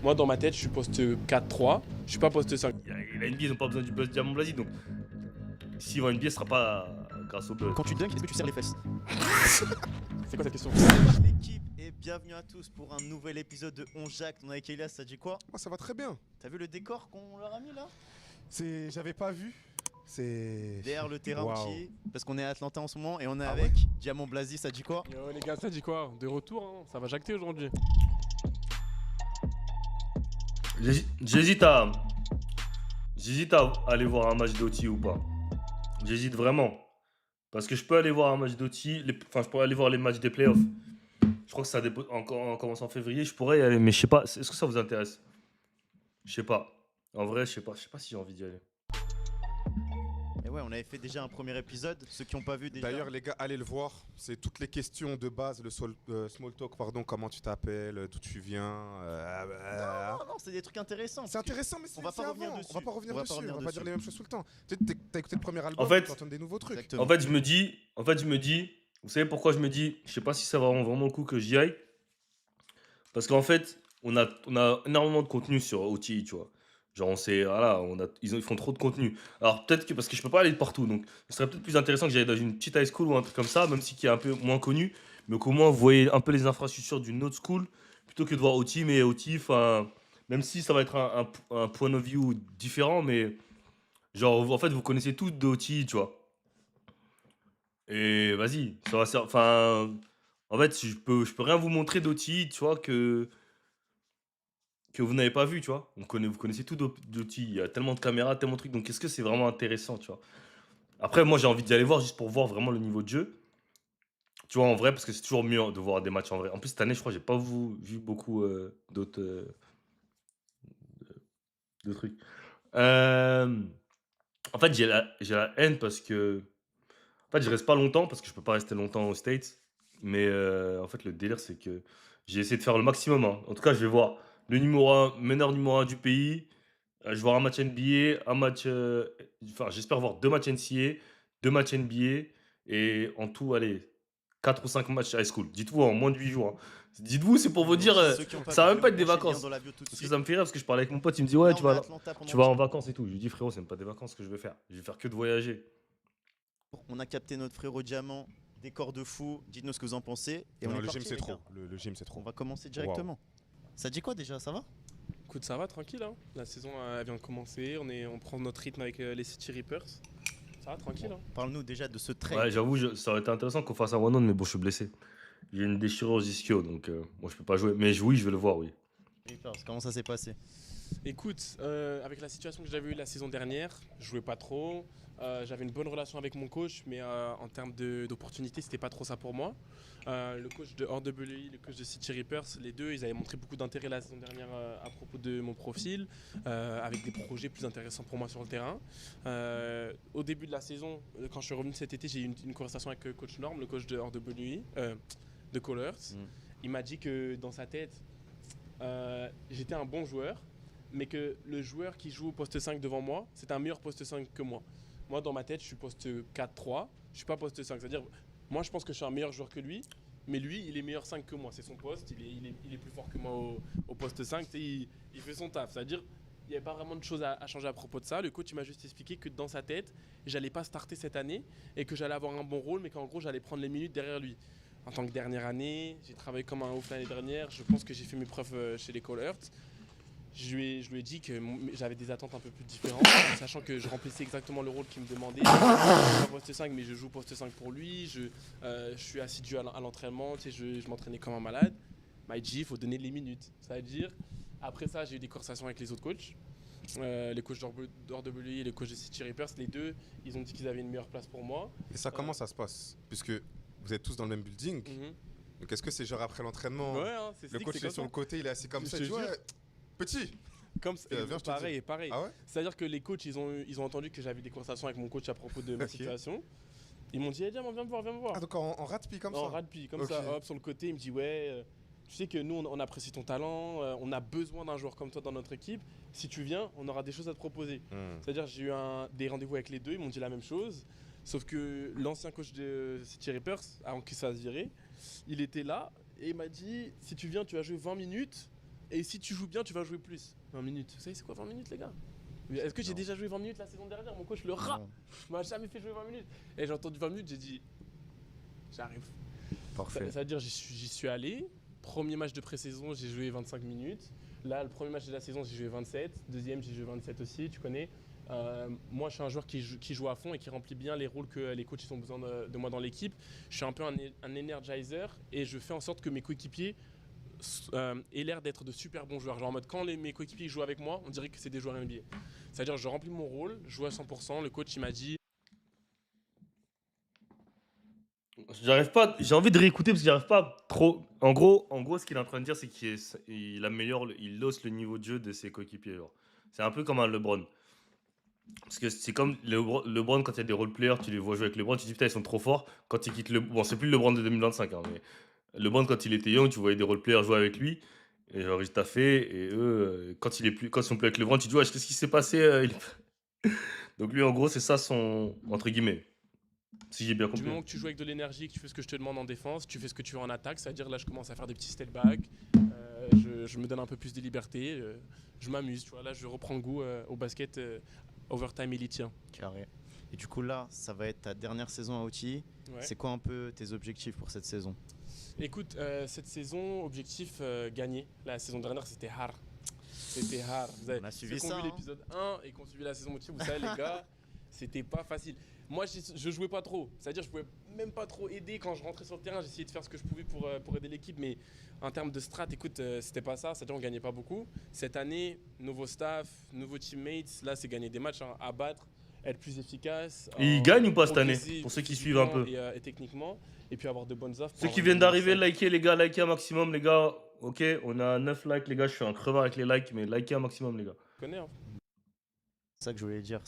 Moi, dans ma tête, je suis poste 4-3. Je suis pas poste 5. La NBA, ils n'ont pas besoin du buzz Diamant Blasi, donc s'ils vont NBA, ce sera pas grâce au buzz. Quand tu dunks, est-ce que tu serres les fesses? C'est quoi cette question? Salut l'équipe et bienvenue à tous pour un nouvel épisode de On Jacte. On est avec Elias, ça dit quoi? Oh, ça va très bien. T'as vu le décor qu'on leur a mis là? J'avais pas vu. C'est Derrière le terrain Waouh. entier, parce qu'on est à Atlanta en ce moment et on est Ah avec Diamant Blasi, ça dit quoi? Yo, les gars, ça dit quoi? De retour, hein, ça va jacter aujourd'hui. J'hésite à aller voir un match d'OT ou pas. J'hésite vraiment. Parce que je peux aller voir un match d'OT, je pourrais aller voir les matchs des playoffs. Je crois que ça dépose en commence en février, je pourrais y aller, mais je sais pas, est-ce que ça vous intéresse? Je sais pas. En vrai, je sais pas si j'ai envie d'y aller. Et ouais, on avait fait déjà un premier épisode, ceux qui n'ont pas vu déjà. D'ailleurs, les gars, allez le voir. C'est toutes les questions de base, le small talk, pardon, comment tu t'appelles, d'où tu viens. Non, c'est des trucs intéressants. C'est intéressant, mais On va pas revenir avant. dessus. On va pas revenir On va dessus. pas revenir On va pas dessus. dire les mêmes choses tout le temps. T'as écouté le premier album, En fait- tu entends des nouveaux trucs. Exactement. En fait, je me dis, vous savez pourquoi je me dis, je sais pas si ça va vraiment le coup que j'y aille. Parce qu'en fait, on a énormément de contenu sur OTI, tu vois. Genre, on sait, voilà, ils font trop de contenu. Alors, peut-être que, parce que je peux pas aller de partout, donc ce serait peut-être plus intéressant que j'aille dans une petite high school ou un truc comme ça, même si qui est un peu moins connu, mais qu'au moins vous voyez un peu les infrastructures d'une autre school, plutôt que de voir OTI, mais OTI, enfin, même si ça va être un point of view différent, mais genre, en fait, vous connaissez tous de OTI, tu vois. Et vas-y, ça va servir. Enfin, en fait, je peux rien vous montrer d'OTI, tu vois, que vous n'avez pas vu, tu vois. Vous connaissez tout d'OTI. Il y a tellement de caméras, tellement de trucs. Donc, est-ce que c'est vraiment intéressant, tu vois? Après, moi, j'ai envie d'y aller voir juste pour voir vraiment le niveau de jeu. Tu vois, en vrai, parce que c'est toujours mieux de voir des matchs en vrai. En plus, cette année, je crois que j'ai pas vu beaucoup d'autres de trucs. En fait, j'ai la haine parce que. En fait, je reste pas longtemps parce que je peux pas rester longtemps aux States. Mais en fait, le délire, c'est que j'ai essayé de faire le maximum, hein. En tout cas, je vais voir le meneur numéro 1 du pays. Je vais voir un match NBA, un match. Enfin, j'espère voir 2 matchs NCAA, 2 matchs NBA. Et en tout, allez, 4 ou 5 matchs high school. Dites-vous en moins de 8 jours, hein. Dites-vous, c'est pour vous dire. Ceux qui ont Ça va vu, même pas être on des va chercher le lien vacances. dans la bio tout de Parce que suite. ça me fait rire parce que je parlais avec mon pote, il me dit ouais, Là, on est à Atlanta pendant tu vas un en petit peu. vacances et tout. Je lui dis frérot, c'est même pas des vacances que je vais faire. Je vais faire que de voyager. On a capté notre frérot Diamant, décor de fou. Dites-nous ce que vous en pensez. Et on Non, est le parti, gym, c'est les trop. gars. Le gym, c'est trop. On va commencer directement. Ça dit quoi déjà? Ça va? Écoute, ça va, tranquille, hein. La saison elle vient de commencer, on prend notre rythme avec les City Reapers. Ça va, tranquille, hein. Parle-nous déjà de ce trade. Ouais, j'avoue, ça aurait été intéressant qu'on fasse un one-on, mais bon, je suis blessé. J'ai une déchirure aux ischio, donc moi je peux pas jouer. Mais oui, je vais le voir, oui. Reapers, comment ça s'est passé? Écoute, avec la situation que j'avais eue la saison dernière, je jouais pas trop. J'avais une bonne relation avec mon coach, mais en termes d'opportunités, c'était pas trop ça pour moi. Le coach de RWI, le coach de City Reapers, les deux, ils avaient montré beaucoup d'intérêt la saison dernière à propos de mon profil, avec des projets plus intéressants pour moi sur le terrain. Au début de la saison, quand je suis revenu cet été, j'ai eu une conversation avec coach Norm, le coach de RWI, de Colors. Il m'a dit que dans sa tête, j'étais un bon joueur, mais que le joueur qui joue au poste 5 devant moi, c'est un meilleur poste 5 que moi. Moi, dans ma tête, je suis poste 4-3, je suis pas poste 5. C'est-à-dire, moi, je pense que je suis un meilleur joueur que lui, mais lui, il est meilleur 5 que moi. C'est son poste, il est plus fort que moi au poste 5. Il fait son taf. C'est-à-dire, il n'y avait pas vraiment de choses à changer à propos de ça. Le coach, il m'a juste expliqué que dans sa tête, j'allais pas starter cette année et que j'allais avoir un bon rôle, mais qu'en gros, j'allais prendre les minutes derrière lui. En tant que dernière année, j'ai travaillé comme un ouf l'année dernière. Je pense que j'ai fait mes preuves chez les Colors. Je lui ai dit que j'avais des attentes un peu plus différentes, sachant que je remplissais exactement le rôle qu'il me demandait. Je suis pas poste 5, mais je joue poste 5 pour lui. Je suis assidu à l'entraînement, tu sais, je m'entraînais comme un malade. Il m'a dit il faut donner les minutes. C'est-à-dire, après ça, j'ai eu des conversations avec les autres coachs. Les coachs d'RWI et les coachs de City Reapers, les deux, ils ont dit qu'ils avaient une meilleure place pour moi. Et ça, comment ça se passe? Puisque vous êtes tous dans le même building. Donc, est-ce que c'est genre après l'entraînement, Ouais, hein, le coach est sur le côté, il est assis comme Je ça, te il dit ouais, jure. petit. Comme viens, je te pareil, dis. pareil. Ah ouais? C'est-à-dire que les coachs, ils ont entendu que j'avais des conversations avec mon coach à propos de ma Ok. situation. Ils m'ont dit, viens me voir, viens me voir. Ah, donc en rat-pi comme ça? En rugby, comme Ok. ça, hop, sur le côté, il me dit, ouais, tu sais que nous, on apprécie ton talent, on a besoin d'un joueur comme toi dans notre équipe. Si tu viens, on aura des choses à te proposer. C'est-à-dire, j'ai eu des rendez-vous avec les deux, ils m'ont dit la même chose. Sauf que l'ancien coach de City Reapers, avant qu'il se fasse virer, il était là et il m'a dit, si tu viens, tu vas jouer 20 minutes. Et si tu joues bien, tu vas jouer plus. 20 minutes. Vous savez, c'est quoi 20 minutes, les gars? Est-ce que j'ai Non. déjà joué 20 minutes la saison dernière? Mon coach, le rat, Non. m'a jamais fait jouer 20 minutes. Et j'ai entendu 20 minutes, j'ai dit, j'arrive. Parfait. Ça veut dire, j'y suis allé. Premier match de pré-saison, j'ai joué 25 minutes. Là, le premier match de la saison, j'ai joué 27. Deuxième, j'ai joué 27 aussi, tu connais. Moi, je suis un joueur qui joue à fond et qui remplit bien les rôles que les coachs ils ont besoin de moi dans l'équipe. Je suis un peu un energizer et je fais en sorte que mes coéquipiers aient l'air d'être de super bons joueurs. Genre en mode, quand mes coéquipiers jouent avec moi, on dirait que c'est des joueurs NBA. C'est-à-dire, je remplis mon rôle, je joue à 100%. Le coach, il m'a dit, J'arrive pas, j'ai envie de réécouter parce que j'arrive pas trop. En gros, ce qu'il est en train de dire, c'est qu'il améliore, il hausse le niveau de jeu de ses coéquipiers. Genre. C'est un peu comme un LeBron. Parce que c'est comme LeBron, quand il y a des role-players, tu les vois jouer avec LeBron, tu te dis putain, ils sont trop forts. Quand il quitte le. Bon, c'est plus le LeBron de 2025, hein, mais LeBron, quand il était young, tu voyais des role-players jouer avec lui. Et genre, il t'a fait. Et eux, quand ils sont plus avec LeBron, tu te dis, ouais, qu'est-ce qui s'est passé Donc lui, en gros, c'est ça son. Entre guillemets. Si j'ai bien du compris. moment que tu joues avec de l'énergie, que tu fais ce que je te demande en défense, tu fais ce que tu veux en attaque, c'est-à-dire là je commence à faire des petits step back, je me donne un peu plus de liberté, je m'amuse, tu vois, là je reprends goût au basket overtime élitien. Carré. Et du coup, là, ça va être ta dernière saison à OTI. Ouais. C'est quoi un peu tes objectifs pour cette saison? Écoute, cette saison, objectif gagner. La saison dernière c'était hard. C'était hard. On a suivi ceux qui ont ça, vu hein. l'épisode 1 et qui ont suivi la saison motivée, vous savez les gars, c'était pas facile. Moi je jouais pas trop, c'est-à-dire je pouvais même pas trop aider quand je rentrais sur le terrain, j'essayais de faire ce que je pouvais pour aider l'équipe, mais en termes de strat, écoute, c'était pas ça, c'est-à-dire on gagnait pas beaucoup. Cette année, nouveau staff, nouveaux teammates, là c'est gagner des matchs, hein, à battre, être plus efficace. Et ils gagnent ou pas cette année? Progresser Pour ceux qui suivent un peu. et techniquement, et puis avoir de bonnes offres. Ceux pour qui avoir viennent une d'arriver, cinq. likez les gars, likez un maximum les gars. Ok, on a 9 likes les gars, je suis un crevard avec les likes, mais likez un maximum les gars. Tu connais, hein. C'est ça que je voulais dire.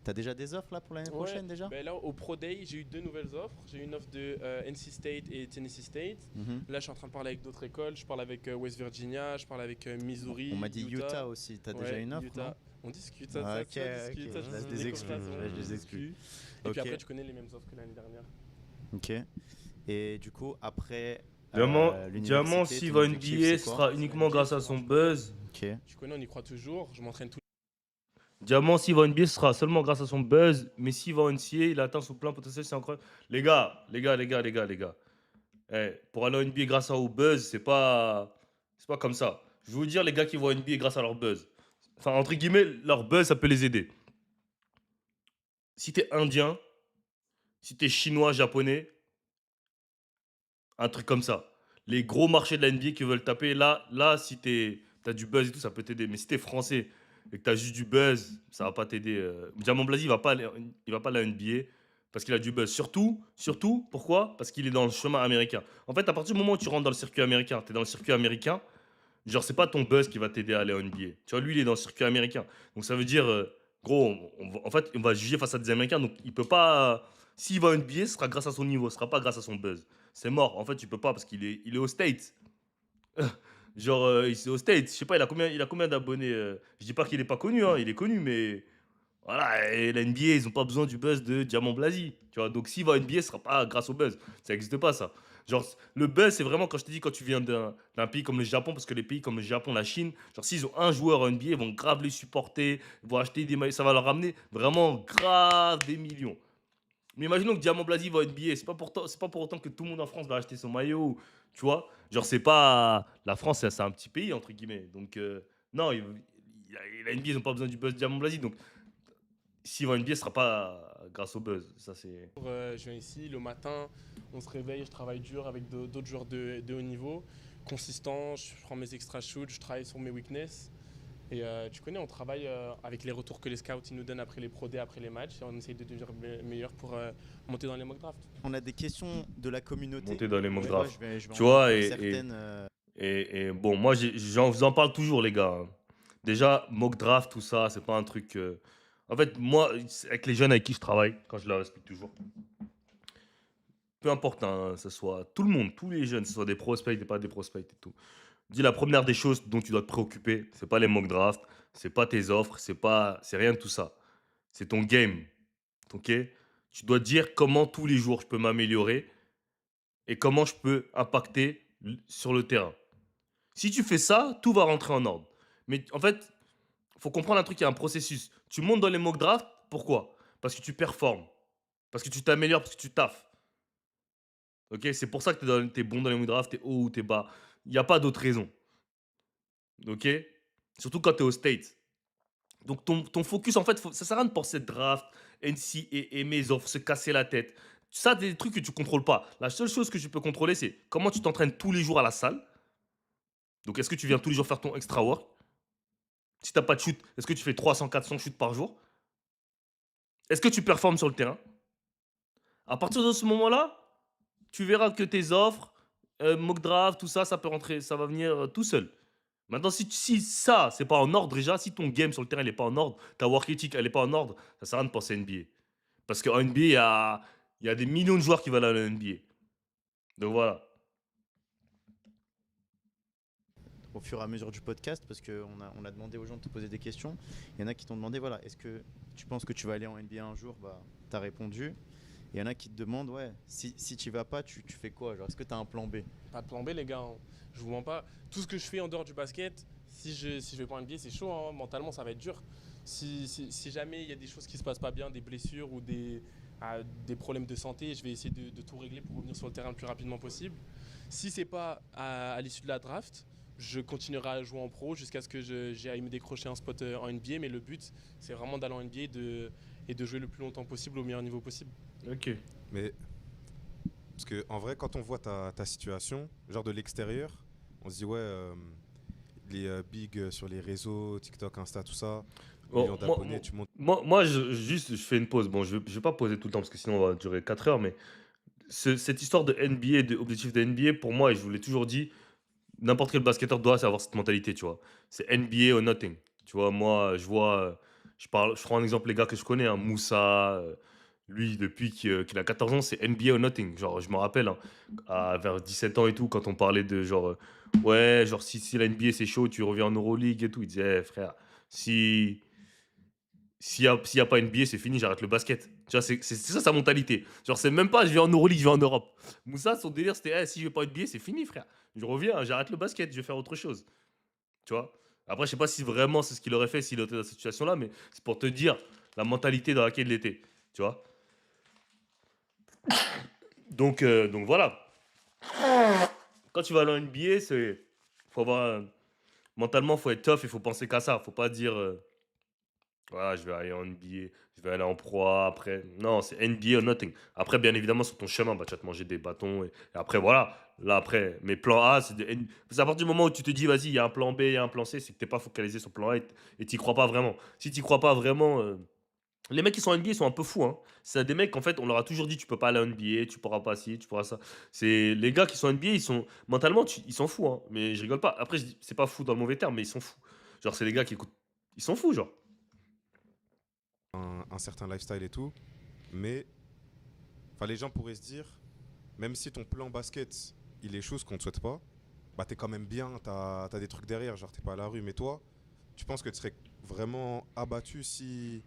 T'as déjà des offres là pour l'année Ouais, prochaine déjà? ben là, au Pro Day, j'ai eu 2 nouvelles offres. J'ai eu une offre de NC State et Tennessee State. Mhm. Là, je suis en train de parler avec d'autres écoles. Je parle avec West Virginia, je parle avec Missouri. On m'a dit Utah aussi. T'as déjà Ouais, une offre, Utah. non? On discute, Ah, ça ok, se discute, ok, ça je se laisse discute, des les exclus, conversations, je laisse des ça se exclus. discute. Et Ok. puis après, tu connais les mêmes offres que l'année dernière. Ok. Et du coup, après Diamant, l'université, s'il ton va objectif, NBA, c'est ce quoi? sera uniquement grâce à son buzz. Ok. Tu connais, on y croit toujours. Je m'entraîne tout. Diamant, s'il va en NBA, ce sera seulement grâce à son buzz. Mais s'il va en NCA, il atteint son plein potentiel, c'est incroyable. Les gars. Pour aller en NBA grâce au buzz, c'est pas comme ça. Je vais vous dire, les gars qui vont en NBA grâce à leur buzz. Enfin, entre guillemets, leur buzz, ça peut les aider. Si t'es indien, si t'es chinois, japonais, un truc comme ça. Les gros marchés de la NBA qui veulent taper, là si t'as du buzz et tout, ça peut t'aider. Mais si t'es français et que t'as juste du buzz, ça va pas t'aider. Diamant Blasi, il va pas à la NBA parce qu'il a du buzz. Surtout, pourquoi? Parce qu'il est dans le chemin américain. En fait, à partir du moment où tu rentres dans le circuit américain, t'es dans le circuit américain, genre, c'est pas ton buzz qui va t'aider à aller en NBA. Tu vois, lui, il est dans le circuit américain. Donc, ça veut dire, gros, en fait, on va juger face à des Américains. Donc, il peut pas. S'il va en NBA, ce sera grâce à son niveau, ce sera pas grâce à son buzz. C'est mort. En fait, tu peux pas parce il est au States. Genre, il est au States. Je sais pas, il a combien d'abonnés Je dis pas qu'il est pas connu, hein, il est connu, mais. Voilà, et la NBA, ils ont pas besoin du buzz de Diamant Blasi. Tu vois, donc s'il va en NBA, ce sera pas grâce au buzz. Ça n'existe pas, ça. Genre, le buzz, c'est vraiment quand je te dis, quand tu viens d'un pays comme le Japon, parce que les pays comme le Japon, la Chine, genre, s'ils ont un joueur en NBA, ils vont grave les supporter, ils vont acheter des maillots, ça va leur ramener vraiment grave des millions. Mais imaginons que Diamant Blasi va en NBA, c'est pas pour autant que tout le monde en France va acheter son maillot, tu vois. Genre, c'est pas. La France, c'est un petit pays, entre guillemets. Donc, non, la NBA, ils n'ont pas besoin du buzz de Diamant Blasi. Donc, s'ils vont en NBA, ce sera pas grâce au buzz. Ça, c'est. Je viens ici le matin, on se réveille, je travaille dur avec d'autres joueurs de haut niveau, consistant, je prends mes extra shoots, je travaille sur mes weaknesses. Et tu connais, on travaille avec les retours que les scouts ils nous donnent après les pro day, après les matchs, et on essaye de devenir meilleur pour monter dans les mock drafts. On a des questions de la communauté. Monter dans les mock Ouais, drafts. je vais Tu en vois, prendre et- certaines. Et bon, moi, j'en vous en parle toujours, les gars, hein. Déjà, mock draft, tout ça, c'est pas un truc. En fait, moi, avec les jeunes avec qui je travaille, quand je leur explique toujours, peu importe, hein, ce soit tout le monde, tous les jeunes, que ce soit des prospects, pas des prospects et tout. Dis la première des choses dont tu dois te préoccuper, c'est pas les mock drafts, c'est pas tes offres, c'est rien de tout ça. C'est ton game, ok? Tu dois te dire comment tous les jours je peux m'améliorer et comment je peux impacter sur le terrain. Si tu fais ça, tout va rentrer en ordre. Mais en fait, faut comprendre un truc, il y a un processus. Tu montes dans les mock drafts, pourquoi? Parce que tu performes. Parce que tu t'améliores, parce que tu taffes. Ok, c'est pour ça que tu es bon dans les mock drafts, t'es haut ou t'es bas. Il n'y a pas d'autre raison. Ok? Surtout quand tu es au States. Donc ton focus, en fait, ça sert à rien de penser draft, NC et mes offres, se casser la tête. Ça, des trucs que tu contrôles pas. La seule chose que tu peux contrôler, c'est comment tu t'entraînes tous les jours à la salle. Donc, est-ce que tu viens tous les jours faire ton extra work? Si tu n'as pas de shoot, est-ce que tu fais 300, 400 shoots par jour? Est-ce que tu performes sur le terrain? À partir de ce moment-là, tu verras que tes offres, mock draft, tout ça, ça peut rentrer, ça va venir tout seul. Maintenant, si ça, c'est pas en ordre déjà, si ton game sur le terrain n'est pas en ordre, ta work ethic, elle n'est pas en ordre, ça sert à rien de penser NBA. Parce qu'en NBA, il y a des millions de joueurs qui veulent aller à la NBA. Donc voilà. Au fur et à mesure du podcast, parce qu'on a demandé aux gens de te poser des questions. Il y en a qui t'ont demandé, voilà, est-ce que tu penses que tu vas aller en NBA un jour? Bah, tu as répondu. Il y en a qui te demandent, ouais, si tu vas pas, tu fais quoi? Genre, est-ce que tu as un plan B? Pas de plan B, les gars, hein. Je vous mens pas. Tout ce que je fais en dehors du basket, si je vais pas en NBA, c'est chaud, hein. Mentalement, ça va être dur. Si jamais il y a des choses qui se passent pas bien, des blessures ou des problèmes de santé, je vais essayer de tout régler pour revenir sur le terrain le plus rapidement possible. Si c'est pas à l'issue de la draft, je continuerai à jouer en pro jusqu'à ce que j'ai à me décrocher un spot en NBA. Mais le but, c'est vraiment d'aller en NBA et de jouer le plus longtemps possible au meilleur niveau possible. Ok. Mais parce que en vrai, quand on voit ta situation, genre de l'extérieur, on se dit ouais, les big sur les réseaux, TikTok, Insta, tout ça, Bon, millions d'abonnés, tu montes. moi, je fais une pause. Bon, je vais pas poser tout le temps parce que sinon on va durer 4 heures. Mais cette histoire de NBA, de objectif de NBA, pour moi, et je vous l'ai toujours dit, n'importe quel basketteur doit avoir cette mentalité, tu vois. C'est NBA or nothing. Tu vois, moi, je vois, je prends un exemple, les gars que je connais, hein, Moussa, lui, depuis qu'il a 14 ans, c'est NBA or nothing. Genre, je me rappelle, hein, vers 17 ans et tout, quand on parlait de genre, ouais, genre, si la NBA c'est chaud, tu reviens en Euroleague et tout. Il disait, eh, frère, si, s'il y a pas NBA, c'est fini, j'arrête le basket. Tu vois, c'est ça sa mentalité. Genre, c'est même pas je vais en Euroleague, je vais en Europe. Moussa, son délire, c'était eh, si je vais pas NBA, c'est fini, frère. Je reviens, j'arrête le basket, je vais faire autre chose. Tu vois. Après, je sais pas si vraiment c'est ce qu'il aurait fait s'il était dans cette situation-là, mais c'est pour te dire la mentalité dans laquelle il était. Tu vois. Donc voilà. Quand tu vas à NBA, faut avoir mentalement, faut être tough et faut penser qu'à ça. Faut pas dire voilà, je vais aller en NBA, je vais aller en pro après. Non, c'est NBA or nothing. Après, bien évidemment, sur ton chemin, bah, tu vas te manger des bâtons. Et après, voilà. Là, après, mes plans A, c'est à partir du moment où tu te dis, vas-y, il y a un plan B, il y a un plan C, c'est que tu n'es pas focalisé sur le plan A et tu crois pas vraiment. Si tu crois pas vraiment. Les mecs qui sont en NBA, ils sont un peu fous. Hein. C'est des mecs, en fait, on leur a toujours dit, tu peux pas aller en NBA, tu pourras pas ci, tu pourras ça. C'est les gars qui sont en NBA, ils sont mentalement, ils sont fous. Hein. Mais je rigole pas. Après, je dis, c'est pas fou dans le mauvais terme, mais ils sont fous. Genre, c'est les gars qui écoutent. Ils sont fous, genre. Un certain lifestyle et tout. Mais les gens pourraient se dire, même si ton plan basket, il est chaud, ce qu'on ne souhaite pas, bah t'es quand même bien, t'as des trucs derrière, genre t'es pas à la rue. Mais toi, tu penses que tu serais vraiment abattu si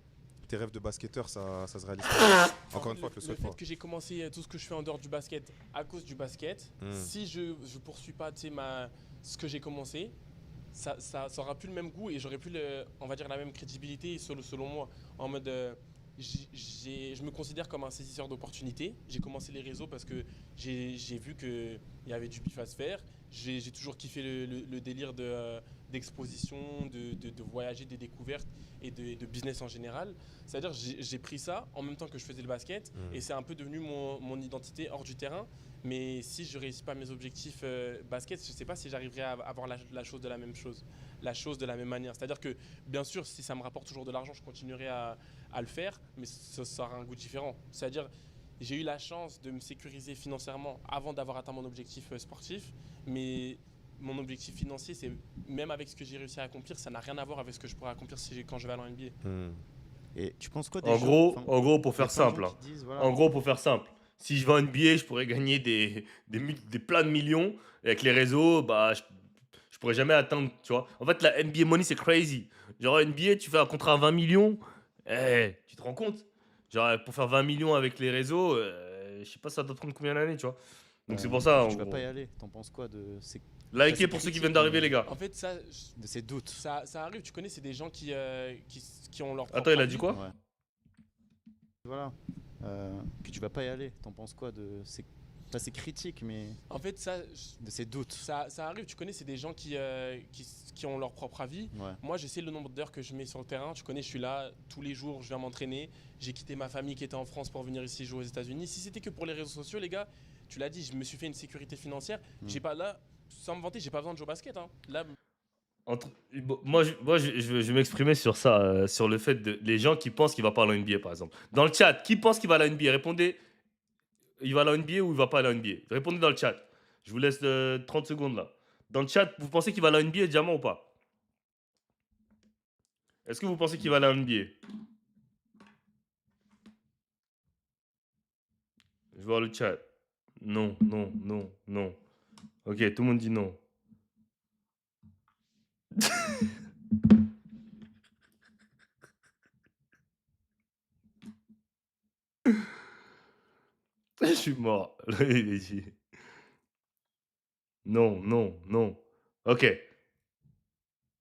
tes rêves de basketteur, ça se réalise pas? Encore une fois, je le Le souhaite pas. fait que j'ai commencé tout ce que je fais en dehors du basket à cause du basket, si je poursuis pas ce que j'ai commencé, ça aura plus le même goût et j'aurais plus on va dire la même crédibilité selon moi. En mode, je me considère comme un saisisseur d'opportunités. J'ai commencé les réseaux parce que j'ai vu qu'il y avait du bif à se faire. J'ai toujours kiffé le délire d'exposition, de voyager, des découvertes et de business en général. C'est-à-dire j'ai pris ça en même temps que je faisais le basket et c'est un peu devenu mon identité hors du terrain. Mais si je ne réussis pas mes objectifs basket, je ne sais pas si j'arriverai à avoir la chose de la même chose, la chose de la même manière. C'est-à-dire que bien sûr, si ça me rapporte toujours de l'argent, je continuerai à le faire, mais ça aura un goût différent. C'est-à-dire j'ai eu la chance de me sécuriser financièrement avant d'avoir atteint mon objectif sportif, mais mon objectif financier, c'est même avec ce que j'ai réussi à accomplir, ça n'a rien à voir avec ce que je pourrais accomplir quand je vais aller en NBA. Et tu penses quoi des En gens, gros, pour il y a faire plein de gens simple. Hein. qui disent, voilà, En gros, pour faire simple. Si je vais en NBA, je pourrais gagner des plein de millions. Et avec les réseaux, bah, je pourrais jamais atteindre, tu vois. En fait, la NBA money, c'est crazy. Genre, NBA, tu fais un contrat à 20 millions. Eh, tu te rends compte? Genre, pour faire 20 millions avec les réseaux, je sais pas, ça doit prendre combien d'années, tu vois. Donc, c'est pour ça, en tu vas pas gros. y aller. T'en penses quoi de Likez c'est pour ceux qui critique, viennent d'arriver, mais- les gars. En fait, ça, De ses doutes. ça arrive. Tu connais, c'est des gens qui ont leur propre Attends, il a avis. dit quoi? Ouais. Voilà. Que tu vas pas y aller. T'en penses quoi de ces... Pas c'est critique, mais En fait, de ses doutes. ça arrive. Tu connais, c'est des gens qui ont leur propre avis. Ouais. Moi, je sais le nombre d'heures que je mets sur le terrain. Tu connais, je suis là tous les jours, je viens m'entraîner. J'ai quitté ma famille qui était en France pour venir ici jouer aux États-Unis. Si c'était que pour les réseaux sociaux, les gars, tu l'as dit, je me suis fait une sécurité financière. J'ai pas là, sans me vanter, j'ai pas besoin de jouer au basket. Hein. Là, Bon, je vais m'exprimer sur ça, sur le fait de les gens qui pensent qu'il va pas à la NBA, par exemple. Dans le chat, qui pense qu'il va à la NBA? Répondez, il va à la NBA ou il va pas à la NBA? Répondez dans le chat. Je vous laisse 30 secondes là. Dans le chat, vous pensez qu'il va à la NBA, Diamant, ou pas? Est-ce que vous pensez qu'il va à la NBA? Je vois le chat. Non, non, non, non. Ok, tout le monde dit non. Je suis mort. Il est dit. Non, non, non. Ok.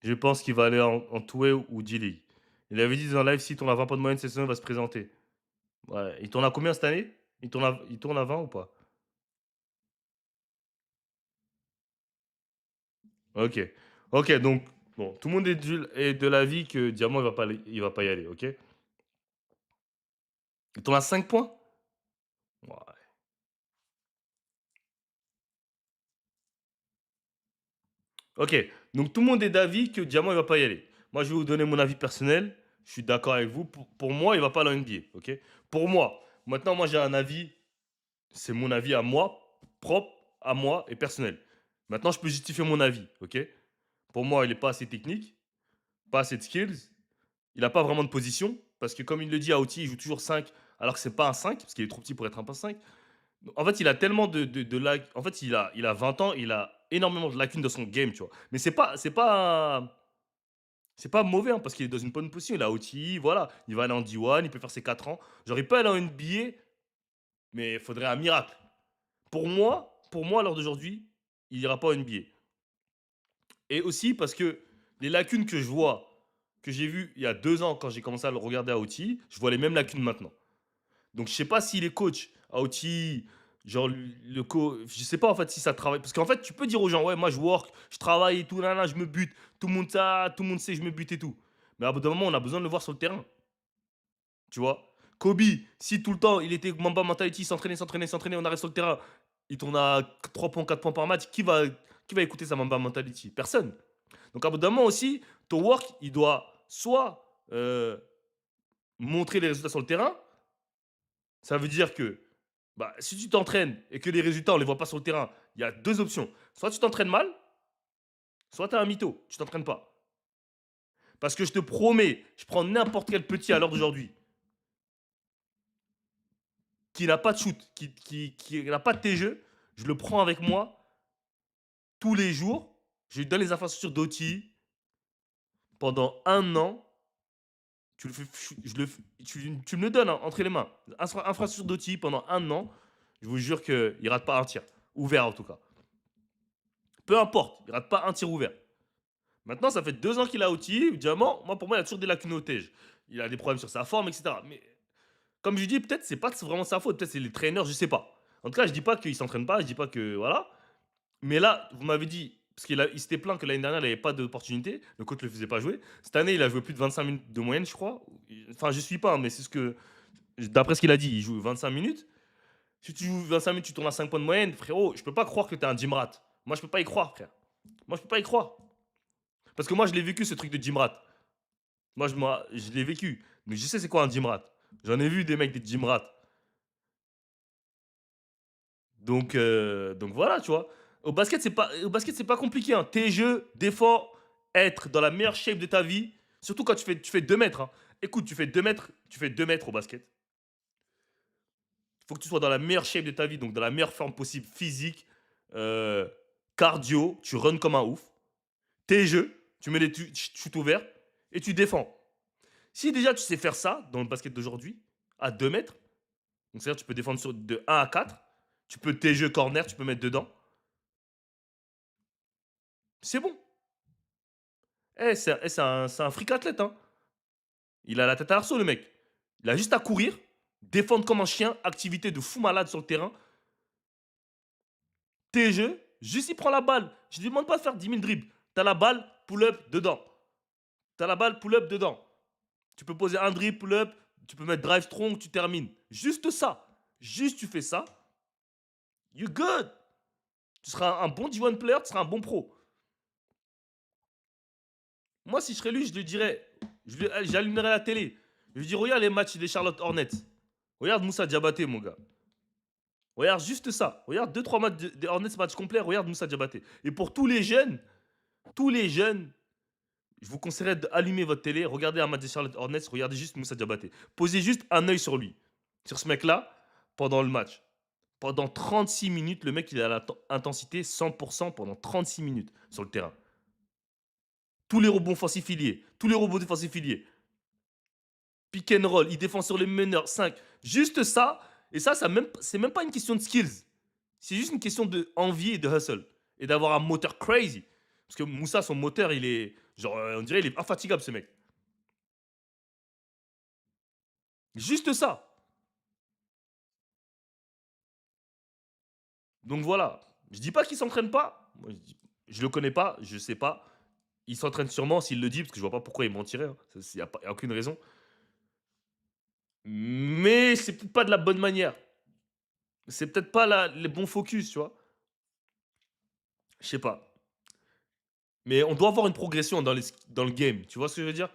Je pense qu'il va aller en Toué ou D-League. Il avait dit dans live, s'il tourne à 20 points de moyenne cette saison, il va se présenter. Ouais. Il tourne à combien cette année? Il tourne à 20 ou pas? Ok. Ok, donc, bon, tout le monde est de l'avis que Diamant, il va pas y aller, ok? Il tourne à 5 points? Ouais. Ok, donc tout le monde est d'avis que Diamant, il va pas y aller. Moi, je vais vous donner mon avis personnel. Je suis d'accord avec vous. Pour moi, il va pas à la NBA, ok? Pour moi. Maintenant, moi, j'ai un avis. C'est mon avis à moi, propre à moi et personnel. Maintenant, je peux justifier mon avis, ok? Pour moi, il n'est pas assez technique, pas assez de skills. Il n'a pas vraiment de position. Parce que comme il le dit, Aouti, il joue toujours 5, alors que c'est pas un 5, parce qu'il est trop petit pour être un poste 5. En fait, il a tellement en fait, il a 20 ans, il a énormément de lacunes dans son game, tu vois. Mais c'est pas mauvais, hein, parce qu'il est dans une bonne position. Il a OTI, voilà. Il va aller en D1, il peut faire ses 4 ans. Genre, il peut aller en NBA, mais il faudrait un miracle. Pour moi, à l'heure d'aujourd'hui, il ira pas en NBA. Et aussi parce que les lacunes que je vois, que j'ai vues il y a 2 ans quand j'ai commencé à le regarder à OTI, je vois les mêmes lacunes maintenant. Donc je sais pas s'il est coach à OTI, genre je sais pas en fait si ça travaille. Parce qu'en fait, tu peux dire aux gens, ouais, moi je work, je travaille et tout, là, je me bute, tout le monde sait que je me bute et tout. Mais à bout d'un moment, on a besoin de le voir sur le terrain. Tu vois? Kobe, si tout le temps il était Mamba Mentality, s'entraîner, on arrive sur le terrain, il tourne à 3 points, 4 points par match, qui va écouter sa Mamba Mentality? Personne. Donc à bout d'un moment aussi, ton work, il doit soit montrer les résultats sur le terrain. Ça veut dire que bah, si tu t'entraînes et que les résultats, on ne les voit pas sur le terrain, il y a 2 options. Soit tu t'entraînes mal, soit tu es un mytho, tu t'entraînes pas. Parce que je te promets, je prends n'importe quel petit à l'heure d'aujourd'hui qui n'a pas de shoot, qui n'a pas de tes jeux, je le prends avec moi tous les jours. Je lui donne les infrastructures d'OTI pendant 1 an. Tu, le fais, je le, tu me le donnes hein, entre les mains. Infrastructure d'OTI pendant 1 an. Je vous jure qu'il ne rate pas un tir. Ouvert en tout cas. Peu importe, il ne rate pas un tir ouvert. Maintenant, ça fait 2 ans qu'il a OTI. Diamant, moi, pour moi, il a toujours des lacunes au tège. Il a des problèmes sur sa forme, etc. Mais comme je dis, peut-être c'est pas vraiment sa faute. Peut-être c'est les traîneurs, je sais pas. En tout cas, je dis pas qu'il s'entraîne pas. Je dis pas que. Voilà. Mais là, vous m'avez dit. Parce il s'était plaint que l'année dernière, il n'avait pas d'opportunité. Le coach ne le faisait pas jouer. Cette année, il a joué plus de 25 minutes de moyenne, je crois. Enfin, je suis pas, mais c'est ce que. D'après ce qu'il a dit, il joue 25 minutes. Si tu joues 25 minutes, tu tournes à 5 points de moyenne, frérot, je peux pas croire que tu es un gym rat. Moi, je peux pas y croire, frère. Moi, je peux pas y croire. Parce que moi, je l'ai vécu, ce truc de gym rat. Moi, je l'ai vécu. Mais je sais c'est quoi un gym rat. J'en ai vu des mecs des gym rats. Donc voilà, tu vois. Au basket, c'est pas compliqué. Hein. Tes jeux, défends, être dans la meilleure shape de ta vie. Surtout quand tu fais 2 mètres. Hein. Écoute, tu fais 2 mètres au basket. Il faut que tu sois dans la meilleure shape de ta vie, donc dans la meilleure forme possible, physique, euh, cardio, tu runs comme un ouf. Tes jeux, tu mets les shoots ouverts et tu défends. Si déjà tu sais faire ça dans le basket d'aujourd'hui, à 2 mètres, donc c'est-à-dire tu peux défendre de 1 à 4, tu peux tes jeux corner, tu peux mettre dedans. C'est bon. C'est un freak athlète. Hein. Il a la tête à l'arceau, le mec. Il a juste à courir, défendre comme un chien, activité de fou malade sur le terrain. Tes jeux, juste il prend la balle. Je ne demande pas de faire 10 000 dribbles. T'as la balle, pull-up, dedans. T'as la balle, pull-up, dedans. Tu peux poser un dribble, pull-up, tu peux mettre drive strong, tu termines. Juste ça. Juste tu fais ça. You good. Tu seras un bon D1 player, tu seras un bon pro. Moi, si je serais lui, je lui dirais, j'allumerais la télé. Je lui dis, regarde les matchs des Charlotte Hornets. Regarde Moussa Diabaté, mon gars. Regarde juste ça. Regarde 2-3 matchs des Hornets, match complet. Regarde Moussa Diabaté. Et pour tous les jeunes, je vous conseillerais d'allumer votre télé, regardez un match des Charlotte Hornets, regardez juste Moussa Diabaté. Posez juste un œil sur lui, sur ce mec-là, pendant le match. Pendant 36 minutes, le mec, il a l'intensité 100% pendant 36 minutes sur le terrain. Tous les rebonds offensifs liés, tous les rebonds défensifs liés. Pick and roll, il défend sur les meneurs, 5. Juste ça, et ça c'est même pas une question de skills. C'est juste une question d'envie et de hustle. Et d'avoir un moteur crazy. Parce que Moussa, son moteur, il est... Genre, on dirait il est infatigable, ce mec. Juste ça. Donc voilà. Je dis pas qu'il s'entraîne pas. Moi, je le connais pas, je sais pas. Il s'entraîne sûrement s'il le dit, parce que je vois pas pourquoi il mentirait. Hein. Il n'y a aucune raison. Mais c'est peut-être pas de la bonne manière. C'est peut-être pas les bons focus, tu vois. Je sais pas. Mais on doit avoir une progression dans le game. Tu vois ce que je veux dire?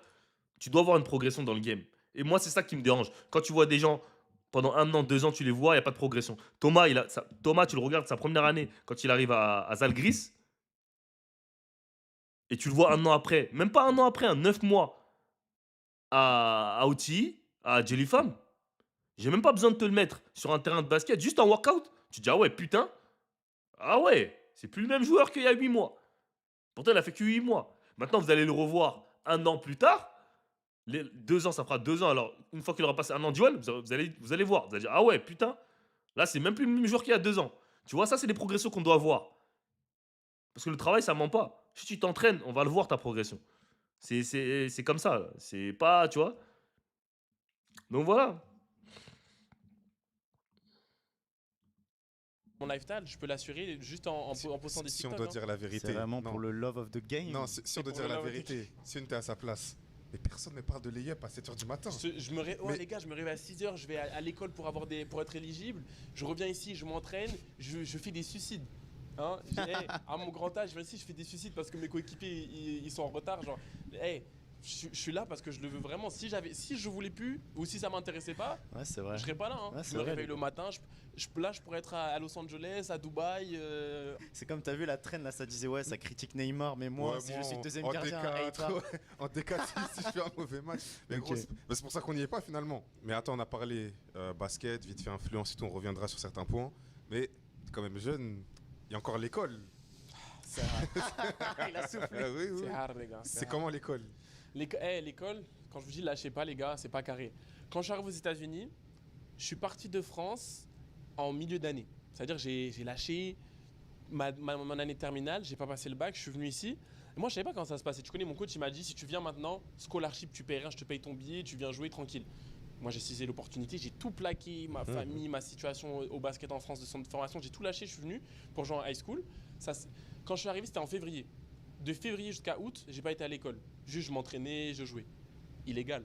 Tu dois avoir une progression dans le game. Et moi, c'est ça qui me dérange. Quand tu vois des gens, pendant 1 an, 2 ans, tu les vois, il n'y a pas de progression. Thomas, tu le regardes, sa première année, quand il arrive à Zalgiris, et tu le vois 1 an après, même pas 1 an après, 9 mois, à OTI, à Jellyfam. J'ai même pas besoin de te le mettre sur un terrain de basket, juste en workout. Tu te dis, ah ouais, putain, ah ouais, c'est plus le même joueur qu'il y a 8 mois. Pourtant, il a fait que 8 mois. Maintenant, vous allez le revoir 1 an plus tard. 2 ans, ça fera 2 ans. Alors, une fois qu'il aura passé 1 an duel, vous allez voir. Vous allez dire, ah ouais, putain, là, c'est même plus le même joueur qu'il y a 2 ans. Tu vois, ça, c'est des progressions qu'on doit voir. Parce que le travail, ça ment pas. Si tu t'entraînes, on va le voir, ta progression. C'est comme ça. C'est pas, tu vois. Donc voilà. Mon lifestyle, je peux l'assurer juste en postant des Si on TikTok. doit hein. dire la vérité. C'est vraiment non. pour le love of the game. Non, si on doit pour dire la la vérité, si on était à sa place, mais personne ne parle de layup à 7h du matin. Ouais, Mais- les gars, je me réveille à 6h, je vais à l'école pour être éligible. Je reviens ici, je m'entraîne, je fais des suicides. Hein? À mon grand âge, même si je fais des suicides parce que mes coéquipiers ils sont en retard. Genre, hey, je suis là parce que je le veux vraiment. Si je voulais plus ou si ça m'intéressait pas, Ouais, c'est vrai. je serais pas là. Hein. Ouais, Je c'est me vrai, réveille les le matin. Là, je pourrais être à Los Angeles, à Dubaï. C'est comme t'as vu la traîne là, ça disait ouais, ça critique Neymar, mais moi, Ouais, si moi, je suis deuxième en gardien, D4, hey, pas. ouais, en D4, si je fais un mauvais match. Mais Ok. gros, c'est pour ça qu'on n'y est pas finalement. Mais attends, on a parlé basket, vite fait influence et tout, on reviendra sur certains points. Mais t'es quand même jeune, il y a encore l'école. Il a soufflé. Ah oui, oui. C'est hard, les gars. C'est hard. comment l'école? L'école, quand je vous dis lâchez pas, les gars, c'est pas carré. Quand je suis arrivé aux États-Unis, je suis parti de France en milieu d'année. C'est-à-dire que j'ai lâché mon année de terminale, j'ai pas passé le bac, je suis venu ici. Et moi, je savais pas comment ça se passait. Tu connais mon coach, il m'a dit si tu viens maintenant, scholarship, tu payes rien, je te paye ton billet, tu viens jouer tranquille. Moi, j'ai saisi l'opportunité, j'ai tout plaqué, ma famille, ma situation au basket en France de centre de formation, j'ai tout lâché, je suis venu pour jouer en high school. Quand je suis arrivé, c'était en février. De février jusqu'à août, j'ai pas été à l'école. Juste, je m'entraînais, je jouais. Illégal.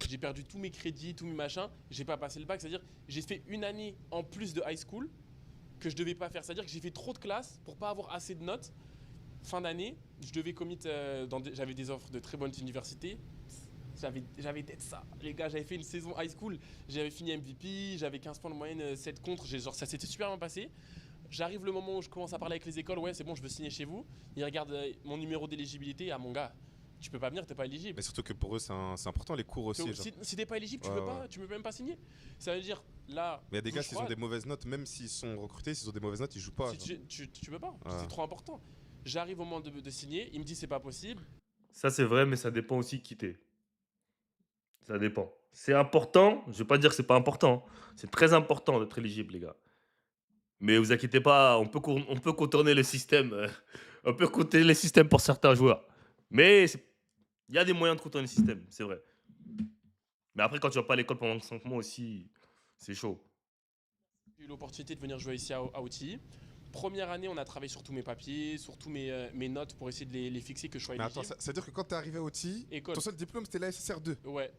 J'ai perdu tous mes crédits, tous mes machins. J'ai pas passé le bac. C'est-à-dire, j'ai fait une année en plus de high school que je devais pas faire. C'est-à-dire que j'ai fait trop de classes pour pas avoir assez de notes. Fin d'année, je devais commit j'avais des offres de très bonnes universités. J'avais d'être ça. Les gars, j'avais fait une saison high school. J'avais fini MVP. J'avais 15 points de moyenne, 7 contre. Genre, ça s'était super bien passé. J'arrive le moment où je commence à parler avec les écoles. Ouais, c'est bon, je veux signer chez vous. Ils regardent mon numéro d'éligibilité. Ah, mon gars, tu peux pas venir, t'es pas éligible. Mais surtout que pour eux, c'est important les cours aussi. Genre. Si t'es pas éligible, tu Ouais, peux ouais. pas, tu peux même pas signer. Ça veut dire, là. Mais il y a des je gars, joue s'ils ont froid, des mauvaises notes, même s'ils sont recrutés, s'ils ont des mauvaises notes, ils jouent pas. genre. tu peux pas, Ouais. c'est trop important. J'arrive au moment de signer, il me dit c'est pas possible. Ça, c'est vrai, mais ça dépend aussi qui t'es. Ça dépend. C'est important. Je vais pas dire que c'est pas important. C'est très important d'être éligible, les gars. Mais vous inquiétez pas, on peut contourner le système. On peut compter les systèmes pour certains joueurs. Mais il y a des moyens de contourner les systèmes, c'est vrai. Mais après, quand tu vas pas à l'école pendant 5 mois aussi, c'est chaud. J'ai eu l'opportunité de venir jouer ici à OTI. Première année, on a travaillé sur tous mes papiers, sur tous mes notes pour essayer de les fixer, que je sois Mais attends, éligible. ça veut dire que quand t'es arrivé au TI, École. ton seul diplôme c'était la SSR2. Ouais,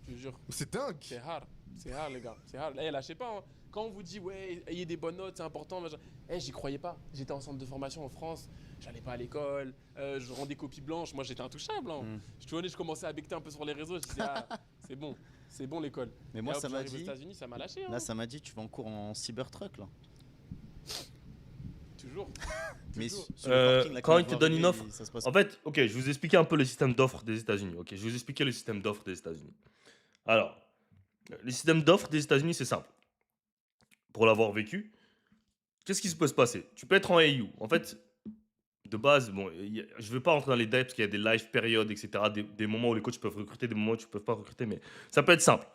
je te jure. C'est dingue. C'est hard les gars, c'est hard. Lâchez pas, hein. Quand on vous dit ouais, ayez des bonnes notes, c'est important, machin. J'y croyais pas. J'étais en centre de formation en France, j'allais pas à l'école, je rendais copies blanches, moi j'étais intouchable. Hein. Je te connais, je commençais à becter un peu sur les réseaux, je disais ah, c'est bon l'école. Mais moi, Et hop, ça m'a j'arrive aux dit. États-Unis, ça m'a lâché. Hein. Là, ça m'a dit, tu vas en cours en Cybertruck, là. Toujours. Mais Toujours. sur le parking, là, Quand on ils te voit donnent une arriver, offre, ça se passe en fait, ok, je vous expliquer un peu le système d'offres des États-Unis. Ok, je vais vous expliquer le système d'offres des États-Unis. Alors, le système d'offres des États-Unis, c'est simple. Pour l'avoir vécu, qu'est-ce qui peut se passer? Tu peux être en AU. En fait, de base, bon, je ne vais pas rentrer dans les détails parce qu'il y a des live périodes, etc. Des moments où les coachs peuvent recruter, des moments où tu ne peux pas recruter, mais ça peut être simple.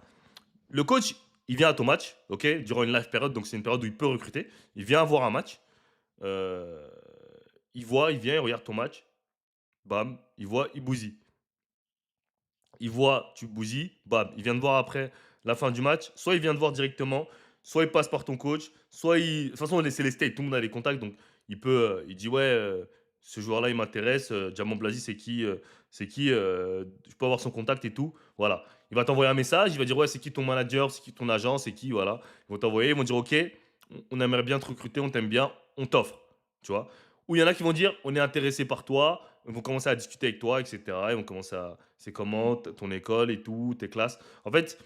Le coach, il vient à ton match, ok, durant une live période, donc c'est une période où il peut recruter. Il vient voir un match. euh, il vient, il regarde ton match. Bam, il voit, il bousille. Il voit, tu bousilles, bam, il vient te voir après la fin du match. Soit il vient te voir directement, soit il passe par ton coach, soit il. De toute façon, c'est les states, tout le monde a les contacts, donc il dit ouais, ce joueur-là il m'intéresse, Diamant Blasi je peux avoir son contact et tout. Voilà. Il va t'envoyer un message, il va dire ouais, c'est qui ton manager, c'est qui ton agent, c'est qui, voilà. Ils vont t'envoyer, ils vont dire ok, on aimerait bien te recruter, on t'aime bien, on t'offre, tu vois. Ou il y en a qui vont dire on est intéressé par toi, ils vont commencer à discuter avec toi, etc. Ils vont commencer à. C'est comment ton école et tout, tes classes. En fait,